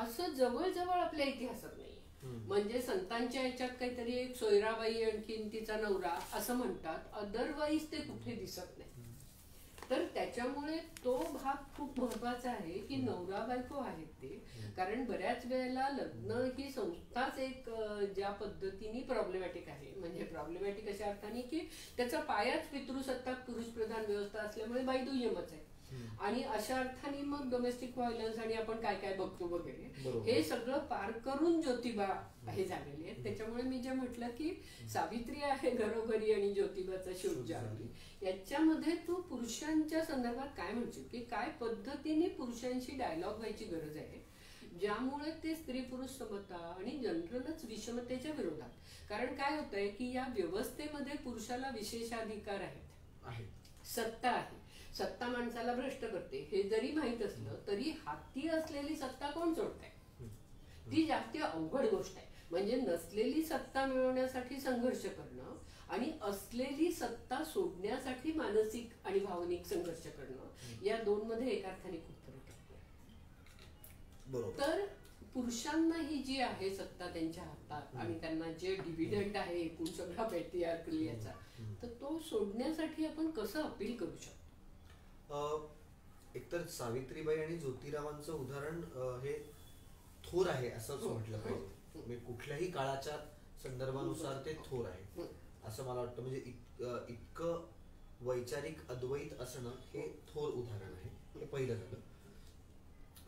असं जवळजवळ आपल्या इतिहासात नाही. म्हणजे संतांच्या याच्यात काहीतरी एक सोयराबाई आणखीन तिचा नवरा असं म्हणतात, अदरवाईज ते कुठे दिसत नाही. तर त्याच्यामुळे तो भाग खूप महत्वाचा आहे की नवरा बायको आहेत ते. कारण बऱ्याच वेळेला लग्न ही संस्थाच एक ज्या पद्धतीने प्रॉब्लेमॅटिक आहे, म्हणजे प्रॉब्लेमॅटिक अशा अर्थाने की त्याचा पायाच पितृसत्ताक पुरुष प्रधान व्यवस्था असल्यामुळे बाई दुय्यमच आहे. आणि अशा अर्थाने मग डोमेस्टिक व्हायलन्स आणि आपण काय काय बघतो वगैरे हे सगळं पार करून ज्योतिबा हे झालेले आहेत. त्याच्यामुळे मी जे म्हटलं की सावित्री आहे घरोघरी आणि ज्योतिबाचा शोध जागली, याच्यामध्ये तू पुरुषांच्या संदर्भात काय म्हणशील की काय पद्धतीने पुरुषांशी डायलॉग व्हायची गरज आहे ज्यामुळे ते स्त्री पुरुष समता आणि जनरलच विषमतेच्या विरोधात. कारण काय होतंय की या व्यवस्थेमध्ये पुरुषाला विशेषाधिकार आहेत, सत्ता आहे. सत्ता माणसाला भ्रष्ट करते हे जरी माहित असलं तरी हाती असलेली सत्ता कोण सोडताय ती जास्ती अवघड गोष्ट आहे. म्हणजे नसलेली सत्ता मिळवण्यासाठी संघर्ष करणं आणि असलेली सत्ता सोडण्यासाठी मानसिक आणि भावनिक संघर्ष करणं या दोन मध्ये एका अर्थाने खूप फरक आहे. तर पुरुषांना ही जी आहे सत्ता त्यांच्या हातात आणि त्यांना जे डिव्हिडंड आहे एकूण सगळा पेट्रियार्कलीचा तर तो सोडण्यासाठी आपण कसं अपील करू शकतो? एकतर सावित्रीबाई आणि ज्योतिरावांचं उदाहरण हे थोर आहे असंच म्हटलं पाहिजे. म्हणजे कुठल्याही काळाच्या संदर्भानुसार ते थोर आहे असं मला वाटतं. म्हणजे इतकं वैचारिक अद्वैत असणं हे थोर उदाहरण आहे. हे पहिलं झालं.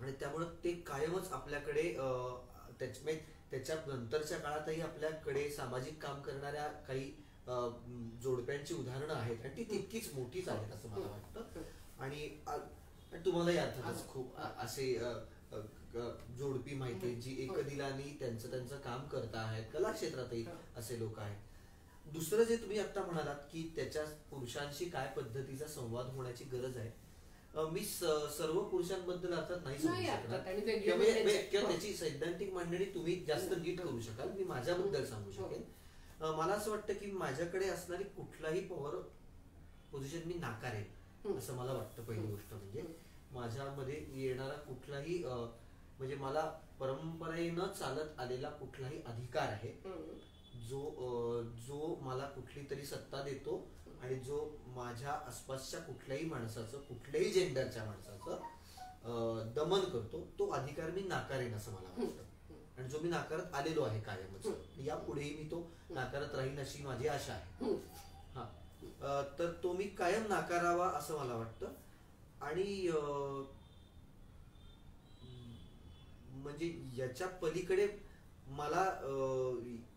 आणि त्यामुळे ते कायमच आपल्याकडे त्याच्या नंतरच्या काळातही आपल्याकडे सामाजिक काम करणाऱ्या काही जोडप्यांची उदाहरणं आहेत आणि ती तितकीच मोठीच आहेत असं मला वाटतं. आणि तुम्हालाही अर्थातच खूप असे जोडपी माहिती जी एकदिलानी त्यांचं काम करत आहेत. कला क्षेत्रातही असे लोक आहेत. दुसरं जे तुम्ही आता म्हणालात की त्याच्या पुरुषांशी काय पद्धतीचा संवाद होण्याची गरज आहे. मी सर्व पुरुषांबद्दल अर्थात नाही सांगू शकणार किंवा त्याची सैद्धांतिक मांडणी तुम्ही जास्त नीट करू शकाल. मी माझ्याबद्दल सांगू शकेन. मला असं वाटतं की माझ्याकडे असणारी कुठलाही पॉवर पोझिशन मी नाकारेन असं मला वाटतं. पहिली गोष्ट म्हणजे माझ्यामध्ये येणारा कुठलाही म्हणजे मला परंपरेनं चालत आलेला कुठलाही अधिकार आहे जो मला कुठली तरी सत्ता देतो आणि जो माझ्या आसपासच्या कुठल्याही माणसाचं कुठल्याही जेंडरच्या माणसाचं दमन करतो तो अधिकार मी नाकारेन असं मला वाटतं. आणि जो मी नाकारत आलेलो आहे कायमच. यापुढेही मी तो नाकारत राहीन अशी माझी आशा आहे. तर तो मी कायम नाकारावा असं मला वाटतं. आणि म्हणजे याच्या पलीकडे मला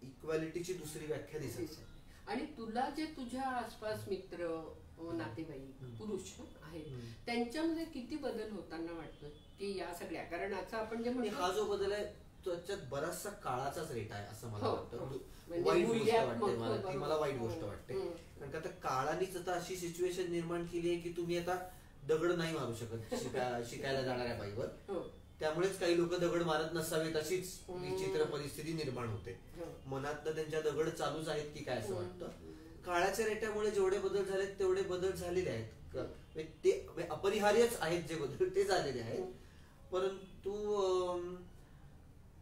इक्वॅलिटीची दुसरी व्याख्या दिसत. आणि तुला जे तुझ्या आसपास मित्र नातेवाईक पुरुष आहेत त्यांच्यामध्ये किती बदल होताना वाटतं की या सगळ्या कारण आता आपण जे म्हणतो हा जो बदल आहे त्याच्यात बराचसा काळाचाच रेट आहे असं मला वाटतं. वाईट गोष्ट वाटते मला वाईट गोष्ट वाटते. कारण का आता काळानेच आता अशी सिच्युएशन निर्माण केली आहे की तुम्ही आता दगड नाही मारू शकत शिकायला जाणाऱ्या बाईवर. त्यामुळेच काही लोक दगड मारत नसावेत अशीच विचित्र परिस्थिती निर्माण होते. मनात त्यांच्या दगड चालूच आहेत की काय असं वाटतं. काळाच्या रेट्यामुळे जेवढे बदल झालेत तेवढे बदल झालेले आहेत. ते अपरिहार्यच आहेत जे बदल ते झालेले आहेत. परंतु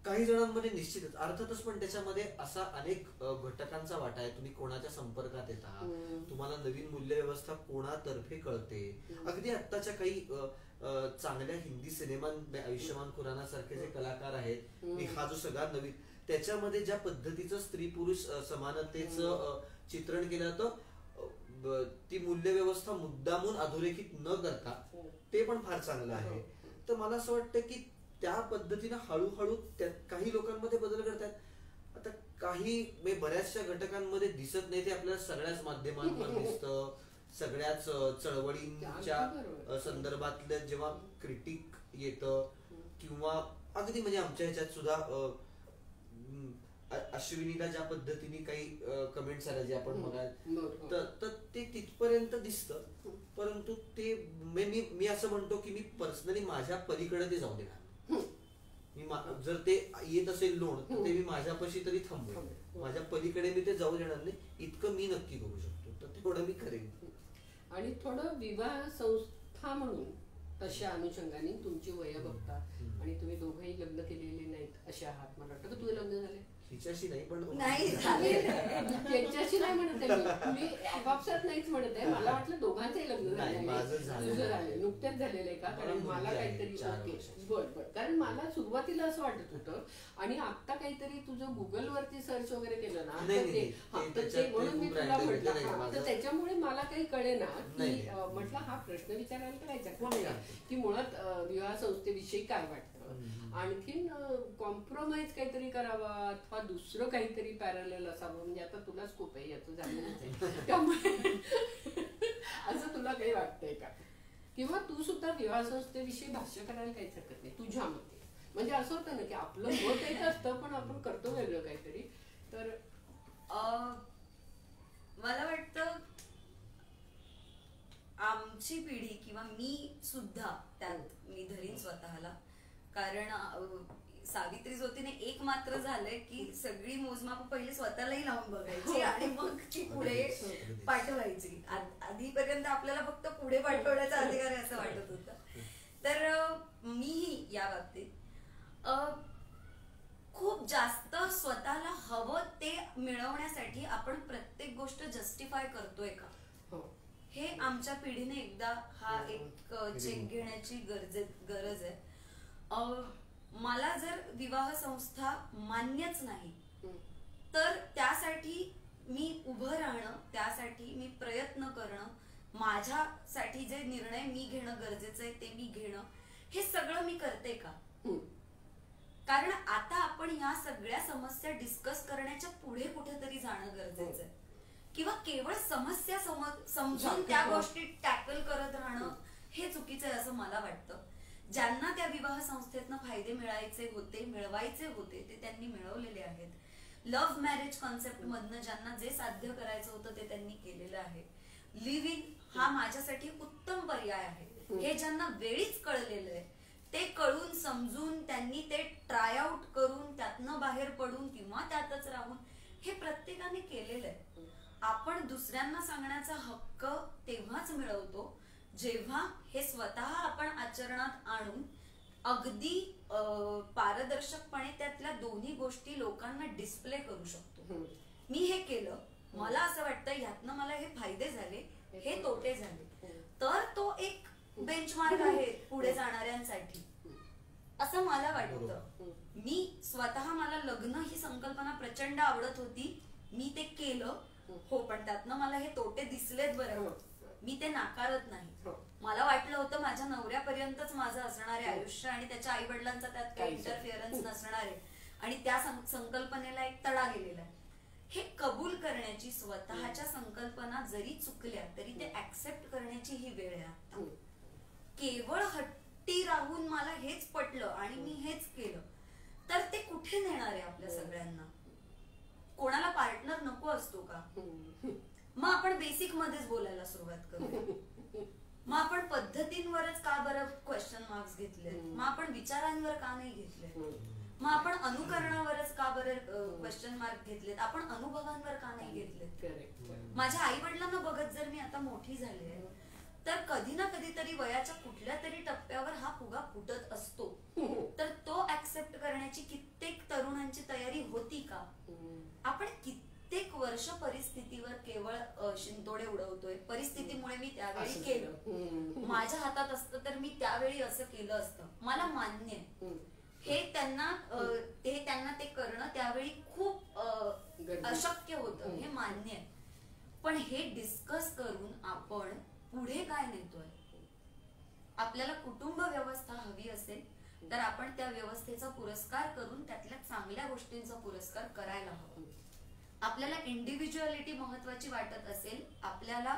काही जणांमध्ये निश्चितच अर्थातच पण त्याच्यामध्ये असा अनेक घटकांचा वाटा आहे. तुम्ही कोणाच्या संपर्कात येता तुम्हाला नवीन मूल्यव्यवस्था कोणातर्फे कळते. अगदी आत्ताच्या काही चांगल्या हिंदी सिनेमा आयुष्यमान खुराना सारखे जे कलाकार आहेत हा जो सगळा नवीन त्याच्यामध्ये ज्या पद्धतीचं स्त्री पुरुष समानतेचं चित्रण केलं जातं ती मूल्यव्यवस्था मुद्दामून अधोरेखित न करता ते पण फार चांगलं आहे. तर मला असं वाटतं की त्या पद्धतीनं हळूहळू काही लोकांमध्ये बदल करतात. आता काही बऱ्याचशा घटकांमध्ये दिसत नाही ते आपल्याला सगळ्याच माध्यमांवर दिसतं. सगळ्याच चळवळींच्या संदर्भातलं जेव्हा क्रिटिक येतं किंवा अगदी म्हणजे आमच्या ह्याच्यात सुद्धा अश्विनीला ज्या पद्धतीने काही कमेंट्स आल्या जे आपण बघाल तर ते तिथपर्यंत दिसतं. परंतु ते मी असं म्हणतो की मी पर्सनली माझ्या पलीकडे ते जाऊ देणार. मी जर ते येत असेल लोण तर ते मी माझ्यापाशी तरी थांबवेन. माझ्या पलीकडे मी ते जाऊ देणार नाही. इतकं मी नक्की करू शकतो. तर तेवढं मी करेन. आणि थोडं विवाह संस्था म्हणून तशा अनुषंगाने तुमची वय बघता आणि तुम्ही दोघंही लग्न केलेले नाहीत असे आहात. मला वाटतं तुझे लग्न झाले हिच्याशी नाही पण नाही झाले त्यांच्याशी नाही म्हणत आहे मी आपापसात नाहीच म्हणत आहे. मला वाटलं दोघांचंही लग्न झाले नुकतेच झालेलं आहे का कारण मला काहीतरी ओके बर कारण मला सुरुवातीला असं वाटत होतं आणि आता काहीतरी तुझं गुगलवरती सर्च वगैरे केलं ना तर ते म्हणून मी तुला म्हटलं तर त्याच्यामुळे मला काही कळेना की म्हटलं हा प्रश्न विचारायला करायचा की मुळात विवाह संस्थेविषयी काय वाटतं. आणखीन कॉम्प्रोमाइज काहीतरी करावा अथवा दुसरं काहीतरी पॅरलल असावं म्हणजे आता तुला स्कोप आहे याचं झालेलंच आहे त्यामुळे असं तुला काही वाटतंय का किंवा तू सुद्धा विवाह संस्थेविषयी भाष्य करायला काहीच हरकत नाही तुझ्या मते. म्हणजे असं होतं ना की आपलं मत एक असतं पण आपण करतो वेगळं काहीतरी. तर मला वाटतं आमची पिढी किंवा मी सुद्धा त्यात मी धरीन स्वतःला. कारण सावित्री ज्योतीने एक मात्र झालंय की सगळी मोजमाप पहिले स्वतःलाही लावून बघायची आणि मग ती पुढे पाठवायची. आधीपर्यंत आपल्याला फक्त पुढे पाठवण्याचा अधिकार आहे असं वाटत होतं. तर मीही या बाबतीत खूप जास्त स्वतःला हवं ते मिळवण्यासाठी आपण प्रत्येक गोष्ट जस्टिफाय करतोय का, हे आमच्या पिढीने एकदा हा एक चेक घेण्याची गरज आहे. मला जर विवाह संस्था मान्यच नाही तर त्यासाठी मी उभं राहणं, त्यासाठी मी प्रयत्न करणं, माझ्यासाठी जे निर्णय मी घेणं गरजेचं आहे ते मी घेणं, हे सगळं मी करते का? कारण आता आपण ह्या सगळ्या समस्या डिस्कस करण्याच्या पुढे कुठेतरी जाणं गरजेचं आहे. किंवा केवळ समस्या समजून त्या गोष्टी टॅकल करत राहणं हे चुकीचं आहे असं मला वाटतं. ज्यांना त्या विवाह संस्थेतनं फायदे मिळवायचे होते ते त्यांनी मिळवलेले आहेत. लव्ह मॅरेज कॉन्सेप्ट मधनं ज्यांना जे साध्य करायचं होतं ते त्यांनी केलेलं आहे. लिव्ह इन हा माझ्यासाठी उत्तम पर्याय आहे हे ज्यांना वेळीच कळलेलं आहे, ते कळून समजून त्यांनी ते ट्राय आउट करून त्यातनं बाहेर पडून किंवा त्यातच राहून हे प्रत्येकाने केलेलं आहे. आपण दुसऱ्यांना सांगण्याचा हक्क तेव्हाच मिळवतो जेव्हा हे स्वतः आपण आचरणात आणून अगदी पारदर्शकपणे त्यातल्या दोन्ही गोष्टी लोकांना डिस्प्ले करू शकतो. मी हे केलं, मला असं वाटतं ह्यातनं मला हे फायदे झाले, हे तोटे झाले, तर तो एक बेंचमार्क आहे पुढे जाणाऱ्यांसाठी असं मला वाटतं. मी स्वतः मला लग्न ही संकल्पना प्रचंड आवडत होती, मी ते केलं हो, पण त्यातनं मला हे तोटे दिसलेत बरं, मी ते नाकारत नाही. मला वाटलं होतं माझ्या नवऱ्यापर्यंतच माझं असणार आहे आयुष्य आणि त्याच्या आई वडिलांचा त्यात काही इंटरफिअरन्स नसणार आहे आणि त्या संकल्पनेला एक तडा गेलेला आहे. हे कबूल करण्याची, स्वतःच्या संकल्पना जरी चुकल्या तरी ते ऍक्सेप्ट करण्याची ही वेळ आहे. केवळ हट्टी राहून मला हेच पटलं आणि मी हेच केलं तर ते कुठे नेणार आहे आपल्या सगळ्यांना? कोणाला पार्टनर नको असतो का? मग आपण बेसिक मध्येच बोलायला सुरुवात करू. मग आपण पद्धतींवरच का बरं क्वेश्चन मार्क्स घेतले? मग आपण विचारांवर का नाही घेतले? मग आपण अनुकरणावरच का बरं क्वेश्चन मार्क घेतलेत? आपण अनुभवांवर का नाही घेतलेत? माझ्या आई वडिलांना बघत जर मी आता मोठी झाली आहे तर कधी ना कधीतरी वयाच्या कुठल्या तरी टप्प्यावर हा फुगा फुटत असतो, तर तो ऍक्सेप्ट करण्याची कित्येक तरुणांची तयारी होती का? आपण कित्येक वर्ष परिस्थितीवर केवळ शिंतोडे उडवतोय. परिस्थितीमुळे मी त्यावेळी केलं, माझ्या हातात असतं तर मी त्यावेळी असं केलं असतं, मला मान्य आहे. हे त्यांना ते करणं त्यावेळी खूप अशक्य होतं, हे मान्य आहे. पण हे डिस्कस करून आपण पुढे काय नेतोय? आपल्याला कुटुंब व्यवस्था हवी असेल तर आपण त्या व्यवस्थेचा पुरस्कार करून त्यातल्या चांगल्या गोष्टींचा पुरस्कार करायला हवा. आपल्याला इंडिव्हिज्युअलिटी महत्वाची वाटत असेल, आपल्याला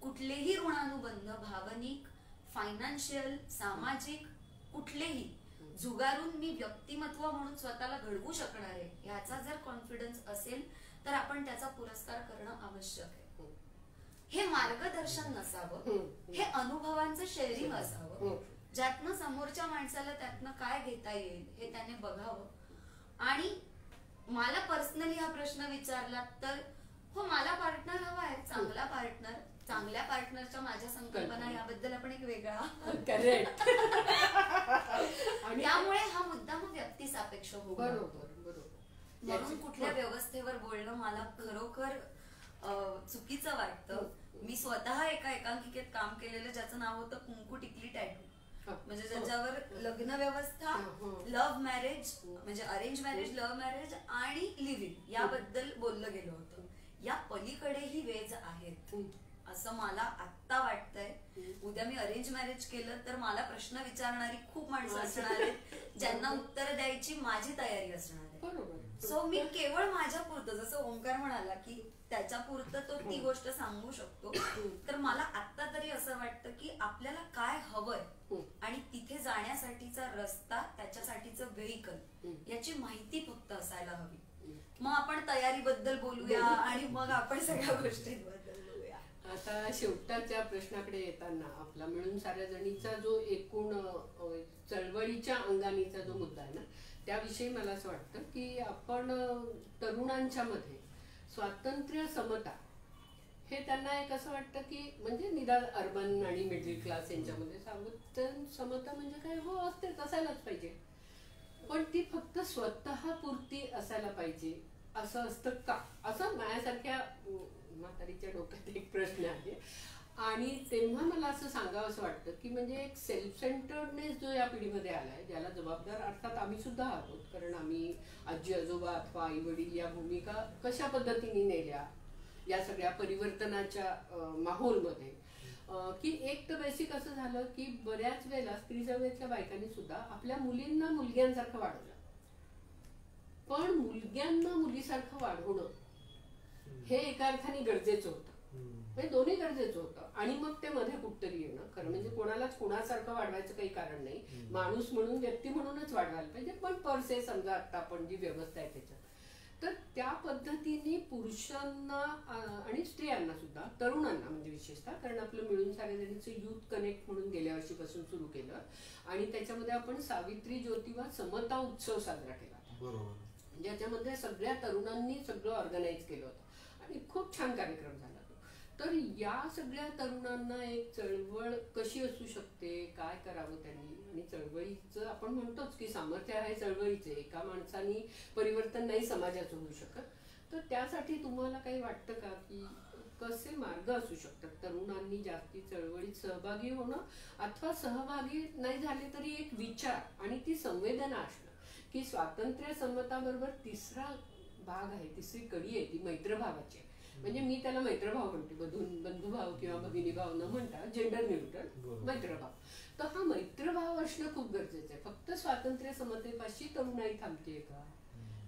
कुठलेही ऋणानुबंध, भावनिक, फायनान्शियल, सामाजिक कुठलेही झुगारून मी व्यक्तिमत्व म्हणून स्वतःला घडवू शकणार आहे याचा जर कॉन्फिडन्स असेल तर आपण त्याचा पुरस्कार करणं आवश्यक आहे. हे मार्गदर्शन नसावं, हे अनुभवांचं शेअरिंग असावं, ज्यातनं समोरच्या माणसाला त्यातनं काय घेता येईल हे त्याने बघावं. आणि मला पर्सनली हा प्रश्न विचारला तर हो, मला पार्टनर हवा आहे, चांगला पार्टनर. चांगल्या पार्टनरच्या माझ्या संकल्पना याबद्दल आपण एक वेगळा करेक्ट. त्यामुळे हा मुद्दा मग व्यक्तिसापेक्ष होतो. बरोबर. म्हणून कुठल्या व्यवस्थेवर बोलणं मला खरोखर चुकीचं वाटतं. मी स्वतः एका एकांकिकेत काम केलेलं ज्याचं नाव होतं कुंकू टिकली टॅटू, म्हणजे ज्याच्यावर लग्न व्यवस्था, लव्ह मॅरेज म्हणजे अरेंज मॅरेज, लव्ह मॅरेज आणि लिव्ह इन याबद्दल बोललं गेलं होतं. या पलीकडेही वेज आहेत असं मला आत्ता वाटतंय. उद्या मी अरेंज मॅरेज केलं तर मला प्रश्न विचारणारी खूप माणसं असणार आहेत, ज्यांना उत्तर द्यायची माझी तयारी असणार आहे. सो मी केवळ माझ्या पुरतं, जसं ओंकार म्हणाला की त्याच्या पुरतं तो ती गोष्ट सांगू शकतो, तर मला आत्ता तरी असं वाटतं की आपल्याला काय हवंय आणि तिथे जाण्यासाठीचा रस्ता, त्याच्यासाठीचं व्हेइकल याची माहिती फक्त असायला हवी. मग आपण तयारीबद्दल बोलूया आणि मग आपण सगळ्या गोष्टींबद्दल बोलूया. आता शेवटाच्या प्रश्नाकडे येताना आपला मिळून साऱ्या जणीचा जो एकूण चळवळीच्या अंगानीचा जो मुद्दा आहे ना, त्याविषयी मला असं वाटतं की आपण तरुणांच्या मध्ये स्वातंत्र्य समता हे त्यांना एक असं वाटतं की म्हणजे निदान अर्बन आणि मिडल क्लास यांच्यामध्ये समता म्हणजे काय, हो असतेच, असायलाच पाहिजे, पण ती फक्त स्वतः पुरती असायला पाहिजे असं असतं का, असं माझ्यासारख्या म्हातारीच्या डोक्यात एक प्रश्न आहे. आणि तेव्हा मला असं सांगावं असं वाटतं की म्हणजे एक सेल्फ सेंटर्डनेस जो या पिढीमध्ये आलाय, ज्याला जबाबदार अर्थात आम्ही सुद्धा आहोत, कारण आम्ही आजी आजोबा अथवा आई वडील या भूमिका कशा पद्धतीने नेल्या या सगळ्या परिवर्तनाच्या माहोलमध्ये, की एक तर बेसिक असं झालं की बऱ्याच वेळेला स्त्री चळवळीतल्या बायकांनी सुद्धा आपल्या मुलींना मुलग्यांसारखं वाढवलं, पण मुलग्यांना मुलीसारखं वाढवणं हे एका अर्थाने गरजेचं होतं, म्हणजे दोन्ही गरजेचं होतं. आणि मग ते मध्ये कुठतरी येणं, खरं म्हणजे कोणालाच कोणासारखं वाढवायचं काही कारण नाही, माणूस म्हणून व्यक्ती म्हणूनच वाढवायला पाहिजे, पण पर से समजा आता आपण जी व्यवस्था आहे त्याच्यात, तर त्या पद्धतीने पुरुषांना आणि स्त्रियांना सुद्धा, तरुणांना म्हणजे विशेषतः, कारण आपलं मिळून साऱ्याजणीचं युथ कनेक्ट म्हणून गेल्या वर्षीपासून सुरू केलं आणि त्याच्यामध्ये आपण सावित्री ज्योतिबा समता उत्सव साजरा केला, बरोबर, ज्याच्यामध्ये सगळ्या तरुणांनी सगळं ऑर्गनाईज केलं होतं आणि खूप छान कार्यक्रम झाला. तर या सगळ्या तरुणांना एक चळवळ कशी असू शकते, काय करावं त्यांनी, आणि चळवळीचं आपण म्हणतोच की सामर्थ्य आहे चळवळीचे, एका माणसाने परिवर्तन नाही समाजाचं होऊ शकत, तर त्यासाठी तुम्हाला काही वाटतं का की कसे मार्ग असू शकतात तरुणांनी जास्ती चळवळीत सहभागी होणं, अथवा सहभागी नाही झाले तरी एक विचार आणि ती संवेदना असणं, की स्वातंत्र्य समताबरोबर तिसरा भाग आहे, तिसरी कडी आहे ती मैत्रभावाची, म्हणजे मी त्याला मैत्रभाव म्हणते, बंधुभाव किंवा भगिनीभाव न म्हणता जेंडर न्यूट्रल मैत्रभाव. तर हा मैत्रभाव असणं खूप गरजेचं आहे. फक्त स्वातंत्र्य समतेपाशी तरुणाई थांबतेय का,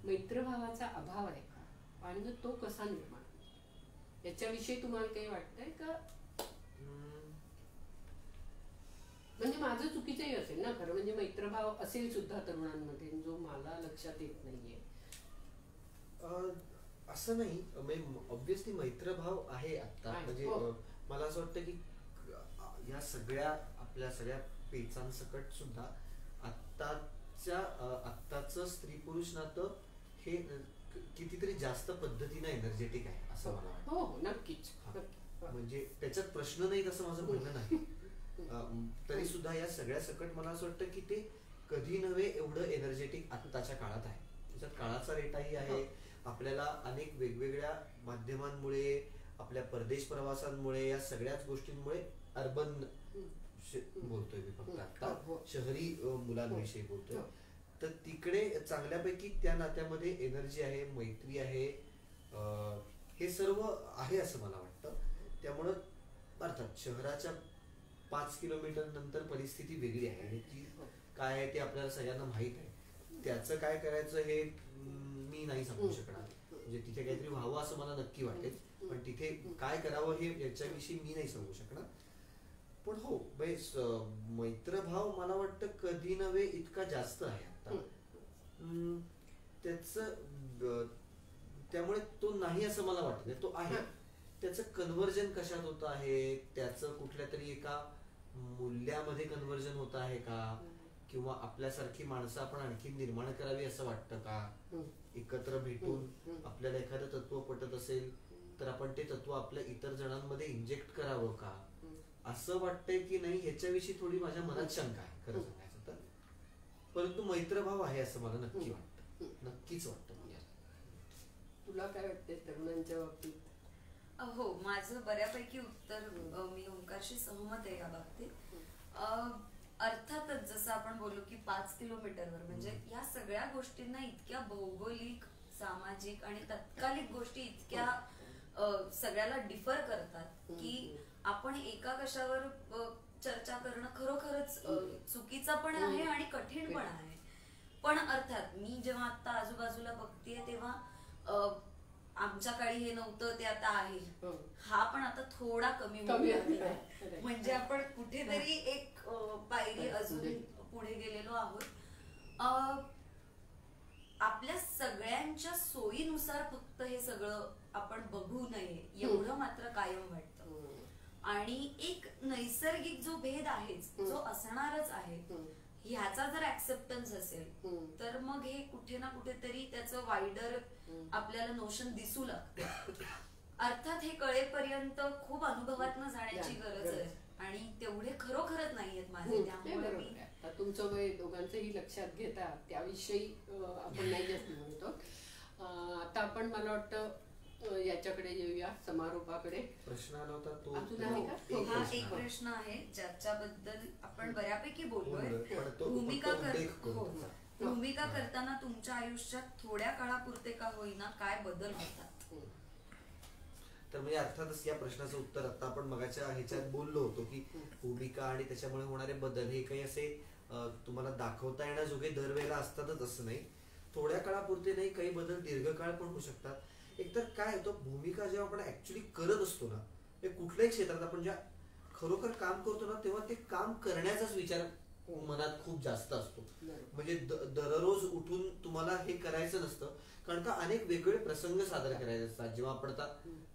मैत्रभावाचा अभाव आहे का, आणि तो कसा निर्माण, याच्याविषयी तुम्हाला काही वाटतंय का? म्हणजे माझं चुकीचंही असेल ना खरं, म्हणजे मैत्रभाव असेल सुद्धा तरुणांमध्ये जो मला लक्षात येत नाहीये. असं नाही, ऑब्विसली मैत्रभाव आहे आता, म्हणजे मला असं वाटतं की या सगळ्या आपल्या सगळ्या पेचांसकट सुद्धा आत्ताचं स्त्री पुरुष नातं हे कितीतरी जास्त पद्धतीने एनर्जेटिक आहे असं मला वाटतं. हो नक्कीच, म्हणजे त्याच्यात प्रश्न नाही असं माझं म्हणणं नाही, तरी सुद्धा या सगळ्या सकट मला असं वाटतं की ते कधी नव्हे एवढं एनर्जेटिक आत्ताच्या काळात आहे. त्याच्यात काळाचा रेटाही आहे, आपल्याला अनेक वेगवेगळ्या माध्यमांमुळे, आपल्या परदेश प्रवासांमुळे, या सगळ्याच गोष्टींमुळे अर्बन बोलतोय मी फक्त आता, शहरी मुलांविषयी बोलतोय, तर तिकडे चांगल्यापैकी त्या नात्यामध्ये एनर्जी आहे, मैत्री आहे, हे सर्व आहे असं मला वाटतं. त्यामुळं अर्थात शहराच्या 5 किलोमीटर नंतर परिस्थिती वेगळी आहे आणि ती काय आहे ते आपल्याला सगळ्यांना माहित आहे. त्याचं काय करायचं हे मी नाही सांगू शकणार, म्हणजे तिथे काहीतरी व्हावं असं मला नक्की वाटेल, पण तिथे काय करावं हे याच्याविषयी मी नाही सांगू शकणार. पण हो, मैत्रभाव मला वाटतं कधी नव्हे इतका जास्त आहे आता, त्यामुळे तो नाही असं मला वाटत नाही, तो आहे. त्याचं कन्व्हर्जन कशात होत आहे, त्याचं कुठल्या तरी एका मूल्यामध्ये कन्व्हर्जन होत आहे का, किंवा आपल्यासारखी माणसं आपण आणखी निर्माण करावी असं वाटतं का, एकत्र भेटून आपल्याला एखादं तत्व पटत असेल तर आपण ते तत्व आपल्या इतर जणांमध्ये इंजेक्ट करावं का, असं वाटतंय की नाही, ह्याच्याविषयी थोडी माझ्या मनात शंका आहे खरं सांगायचं तर. परंतु मैत्रभाव आहे असं मला नक्की वाटतं, नक्कीच वाटतं. तुला काय वाटतंय तरुणांच्या बाबतीत? हो, माझं बऱ्यापैकी उत्तर मी ओंकारशी सहमत आहे या बाबतीत. अर्थातच जसं आपण बोललो की 5 किलोमीटरवर, म्हणजे या सगळ्या गोष्टींना इतक्या भौगोलिक, सामाजिक आणि तत्कालिक गोष्टी इतक्या सगळ्याला डिफर करतात की आपण एका कशावर चर्चा करणं खरोखरच चुकीचं पण आहे आणि कठीण पण आहे. पण अर्थात मी जेव्हा आता आजूबाजूला बघतेय तेव्हा आमच्या काळी हे नव्हतं ते आता आहे, हा पण आता थोडा कमी आहे, म्हणजे आपण कुठेतरी एक पायरी अजून पुढे गेलेलो आहोत. आपल्या सगळ्यांच्या सोयीनुसार फक्त हे सगळं आपण बघू नये एवढं मात्र कायम वाटतं. आणि एक नैसर्गिक जो भेद आहे जो असणारच आहे ह्याचा जर ऍक्सेप्टन्स असेल तर मग हे कुठे ना कुठेतरी त्याचं वाईडर आपल्याला नोशन दिसू लागतं. अर्थात हे कळेपर्यंत खूप अनुभवातनं जाण्याची गरज आहे आणि तेवढे खरोखरच नाहीयेत माझे. त्यामुळे मी तुमचं वय दोघांचंही लक्षात घेता त्याविषयी आपण नाही जास्त म्हणतो. आता आपण मला वाटतं याच्याकडे येऊया समारोपाकडे. प्रश्न आला होता तो अजून आहे का? हा एक प्रश्न आहे ज्याच्याबद्दल आपण बऱ्यापैकी बोललोय. भूमिका करताना तुमच्या आयुष्यात थोड्या काळापुरते का होईना काय बदल होतात? तर म्हणजे अर्थातच या प्रश्नाचं उत्तर आता आपण मगाच्या ह्याच्यात बोललो होतो की भूमिका आणि त्याच्यामुळे होणारे बदल हे काही असे तुम्हाला दाखवता येण्याजोगे दरवेळेला असतातच असं नाही. थोड्या काळापुरते नाही, काही बदल दीर्घकाळ पण होऊ शकतात. एकतर काय होतं, भूमिका जेव्हा आपण ऍक्च्युली करत असतो ना, हे कुठल्याही क्षेत्रात आपण ज्या खरोखर काम करतो ना तेव्हा ते काम करण्याचाच विचार मनात खूप जास्त असतो. म्हणजे दररोज उठून तुम्हाला हे करायचं नसतं, कारण का अनेक वेगवेगळे प्रसंग सादर करायचे असतात. जेव्हा आपण आता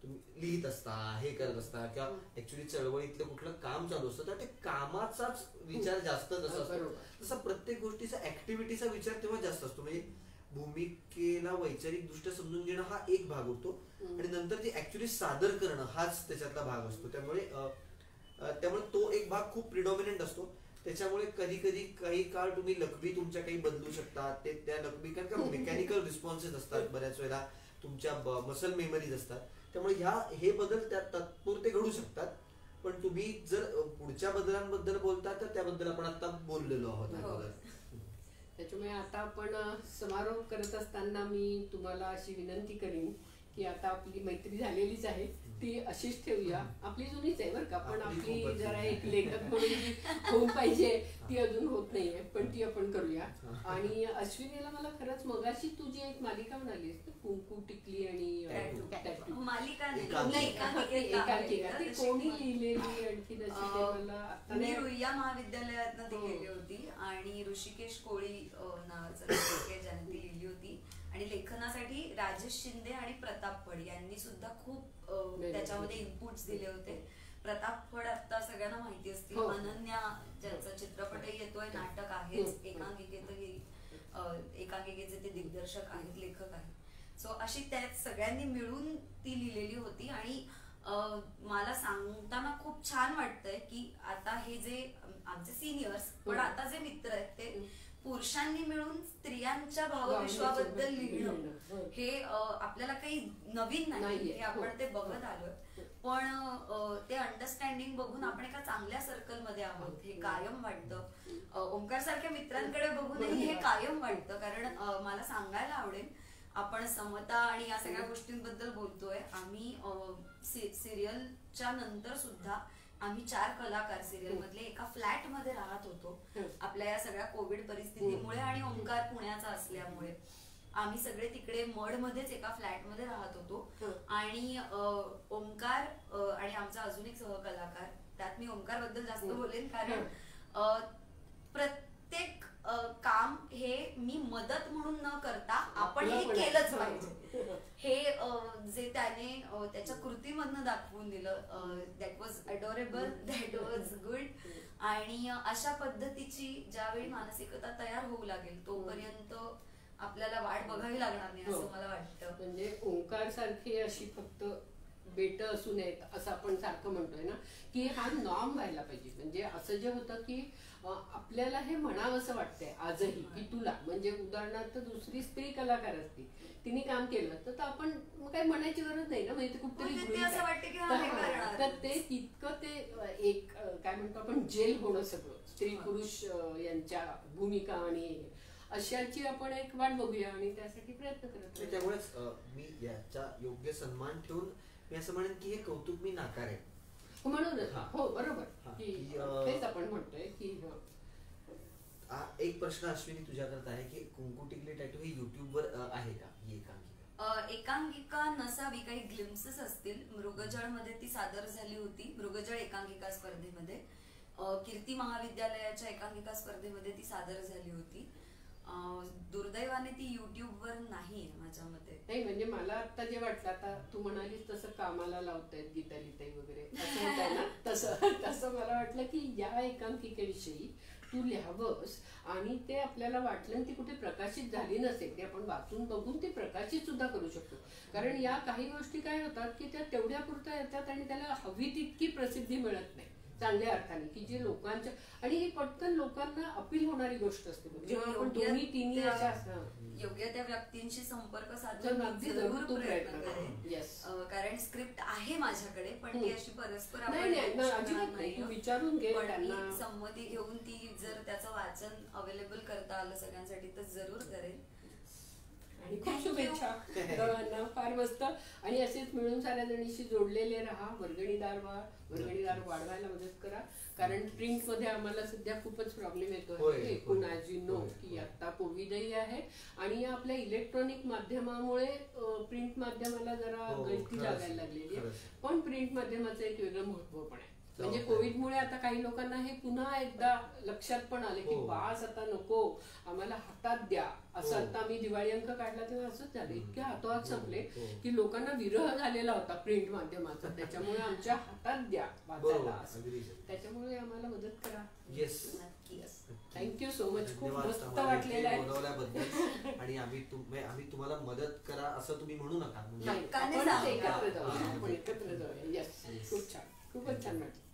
तुम्ही लिहित असता, हे करत असता किंवा ऍक्च्युली चळवळीतलं कुठलं काम चालू असतं तर ते कामाचाच विचार जास्त जसा असतो तसा प्रत्येक गोष्टीचा ऍक्टिव्हिटीचा विचार तेव्हा जास्त असतो. म्हणजे भूमिकेला वैचारिक दृष्ट्या समजून घेणं हा एक भाग होतो आणि नंतर ते ऍक्च्युली सादर करणं हाच त्याच्यातला भाग असतो. त्यामुळे तो एक भाग खूप प्रिडॉमिनंट असतो. त्याच्यामुळे कधी कधी काही काळ तुम्ही लकबी तुमच्या काही बदलू शकतात. ते त्या लकबी कारण का मेकॅनिकल रिस्पॉन्सेस असतात, बऱ्याच वेळेला तुमच्या मसल मेमरीज असतात. त्यामुळे हे बदल त्या तात्पुरते घडू शकतात. पण तुम्ही जर पुढच्या बदलांबद्दल बोलता तर त्याबद्दल आपण आता बोललेलो आहोत. त्याच्यामुळे आता आपण समारोप करत असताना मी तुम्हाला अशी विनंती करीन की आता आपली मैत्री झालेलीच आहे ती अशीच ठेवूया. आपली जुनीच आहे बरं का, पण आपली जरा एक लेखक म्हणून जी होऊन पाहिजे ती अजून होत नाहीये, पण ती आपण करूया. आणि अश्विनीला मला खरंच मगाशी तुझी एक मालिका म्हणालीस कुंकू टिकली आणि मालिका एकांकिका ती कोणी लिहिलेली आणखी मी रुईया महाविद्यालयातनं ती केली होती आणि ऋषिकेश कोळी नावाचं लेखक ज्याने ती लिहिली होती. आणि लेखनासाठी राजेश शिंदे आणि प्रताप फड यांनी सुद्धा खूप त्याच्यामध्ये इनपुट्स दिले होते. प्रताप फड आता सगळ्यांना माहिती असतील, अनन्या ज्याचा चित्रपटही येतोय, नाटक आहेच, एकांकिकेचे ते दिग्दर्शक आहेत, लेखक आहेत. सो अशी त्या सगळ्यांनी मिळून ती लिहिलेली होती. आणि मला सांगताना खूप छान वाटतंय की आता हे जे आमचे सिनियर्स पण आता जे मित्र आहेत ते पुरुषांनी मिळून स्त्रियांच्या भावविश्वाबद्दल लिहिणं हे आपल्याला काही नवीन नाही, हे आपण ते बघत आलोय. पण ते अंडरस्टँडिंग बघून आपण एका चांगल्या सर्कल मध्ये आहोत हे कायम वाटतं. ओंकार सारख्या मित्रांकडे बघूनही हे कायम वाटतं. कारण मला सांगायला आवडेल, आपण समता आणि या सगळ्या गोष्टींबद्दल बोलतोय. आम्ही सिरियलच्या नंतर सुद्धा आम्ही 4 कलाकार सिरियल मधले एका फ्लॅट मध्ये राहत होतो. आपल्या या सगळ्या कोविड परिस्थितीमुळे आणि ओंकार पुण्याचा असल्यामुळे आम्ही सगळे तिकडे मड मध्येच एका फ्लॅट मध्ये राहत होतो. आणि ओंकार आणि आमचा अजून एक सहकलाकार, त्यात मी ओंकार बद्दल जास्त बोलेन कारण प्रत्येक काम हे मी मदत म्हणून न करता आपण हे केलंच पाहिजे हे जे त्याने त्याच्या कृतीमधनं दाखवून दिलं. That was adorable, that was good. आणि अशा पद्धतीची ज्यावेळी मानसिकता तयार होऊ लागेल तोपर्यंत आपल्याला वाट बघावी लागणार नाही असं मला वाटतं. म्हणजे ओंकार सारखी अशी फक्त बेट असू नयेत असं आपण सारखं म्हणतोय ना की हा नॉर्म व्हायला पाहिजे. म्हणजे असं जे होतं की आपल्याला हे म्हणावं असं वाटतंय आजही की तुला म्हणजे उदाहरणार्थ दुसरी स्त्री कलाकार असती, तिने काम केलं तर आपण काही म्हणायची गरज नाही ना. म्हणजे कुठतरी तर ते तितकं ते एक काय म्हणतो आपण जेल होणं सगळं स्त्री पुरुष यांच्या भूमिका आणि अशाची आपण एक वाट बघूया आणि त्यासाठी प्रयत्न करत. त्यामुळेच मी याचा योग्य सन्मान ठेवून मी असं म्हणेन की हे कौतुक मी नाकारेन म्हणून. हो बरोबर, तेच आपण म्हणतोय की एक प्रश्न अश्विनी तुझ्याकडे आहे की कुंकू टिकली टॅटू हे YouTube वर आहे का ही एकांकिका? एकांकिका नसावी, काही ग्लिम्सेस असतील. मृगजळ मध्ये ती सादर झाली होती, मृगजळ एकांकिका स्पर्धेमध्ये. कीर्ती महाविद्यालयाच्या एकांकिका स्पर्धेमध्ये ती सादर झाली होती. दुर्दैवाने ती युट्यूबवर नाही माझ्या मते. नाही म्हणजे मला आता जे वाटलं, आता तू म्हणालीस तसं कामाला लावतायत गीतालीताई वगैरे असं होतंय ना, तसं मला वाटलं की या एकांकिकेविषयी तू लिहावंस आणि ते आपल्याला वाटलं आणि ती कुठे प्रकाशित झाली नसेल, ते आपण वाचून बघून ते प्रकाशित सुद्धा करू शकतो. कारण या काही गोष्टी काय होतात की त्या तेवढ्या पुरता येतात आणि त्याला हवी तितकी प्रसिद्धी मिळत नाही चांगल्या अर्थाने, की जे लोकांच्या आणि ही पटकन लोकांना अपील होणारी गोष्ट असते. जेव्हा आपण दोन्ही तिन्ही अशा योग्य त्या व्यक्तींशी संपर्क जरूर, साधून अगदी जरूर जरूर प्रयत्न प्रयत्न करेन. Yes. कारण स्क्रिप्ट आहे माझ्याकडे, पण ती अशी परस्पर आपण नाही, नाही, लिहू शकणार अजिबात नाही. तू नाही. विचारून घे पण त्यांना. मी संमती घेऊन ती जर त्याचं वाचन अवेलेबल करता आलं सगळ्यांसाठी तर जरूर करेन. आणि खूप शुभेच्छा दोघांना, फार मस्त. आणि असेच मिळून साऱ्या जणीशी जोडलेले राहा. वर्गणीदार वाढवायला मदत करा, कारण प्रिंट मध्ये आम्हाला सध्या खूपच प्रॉब्लेम येतो एकूण ऍज यू नो की आता कोविडही आहे आणि आपल्या इलेक्ट्रॉनिक माध्यमामुळे प्रिंट माध्यमाला जरा गळती लागायला लागलेली आहे. पण प्रिंट माध्यमाचं एक वेगळं महत्व पण आहे. म्हणजे कोविडमुळे आता काही लोकांना हे पुन्हा एकदा लक्षात पण आले की बास आता नको, आम्हाला हातात द्या. असं आता आम्ही दिवाळी अंक काढला तेव्हा असंच झालं, इतके हातोहात संपले की लोकांना विरह झालेला होता प्रिंट माध्यमाचा. त्याच्यामुळे आमच्या हातात द्या वाचायला, त्याच्यामुळे आम्हाला मदत करा. Yes, thank you so much. खूप मस्त वाटलेलं आहे बोलवल्याबद्दल. आणि आम्ही तुम्हाला मदत करा असं तुम्ही म्हणू नका, म्हणजे एकत्र जाऊया. येस, खूप छान, खूपच छान वाटलं.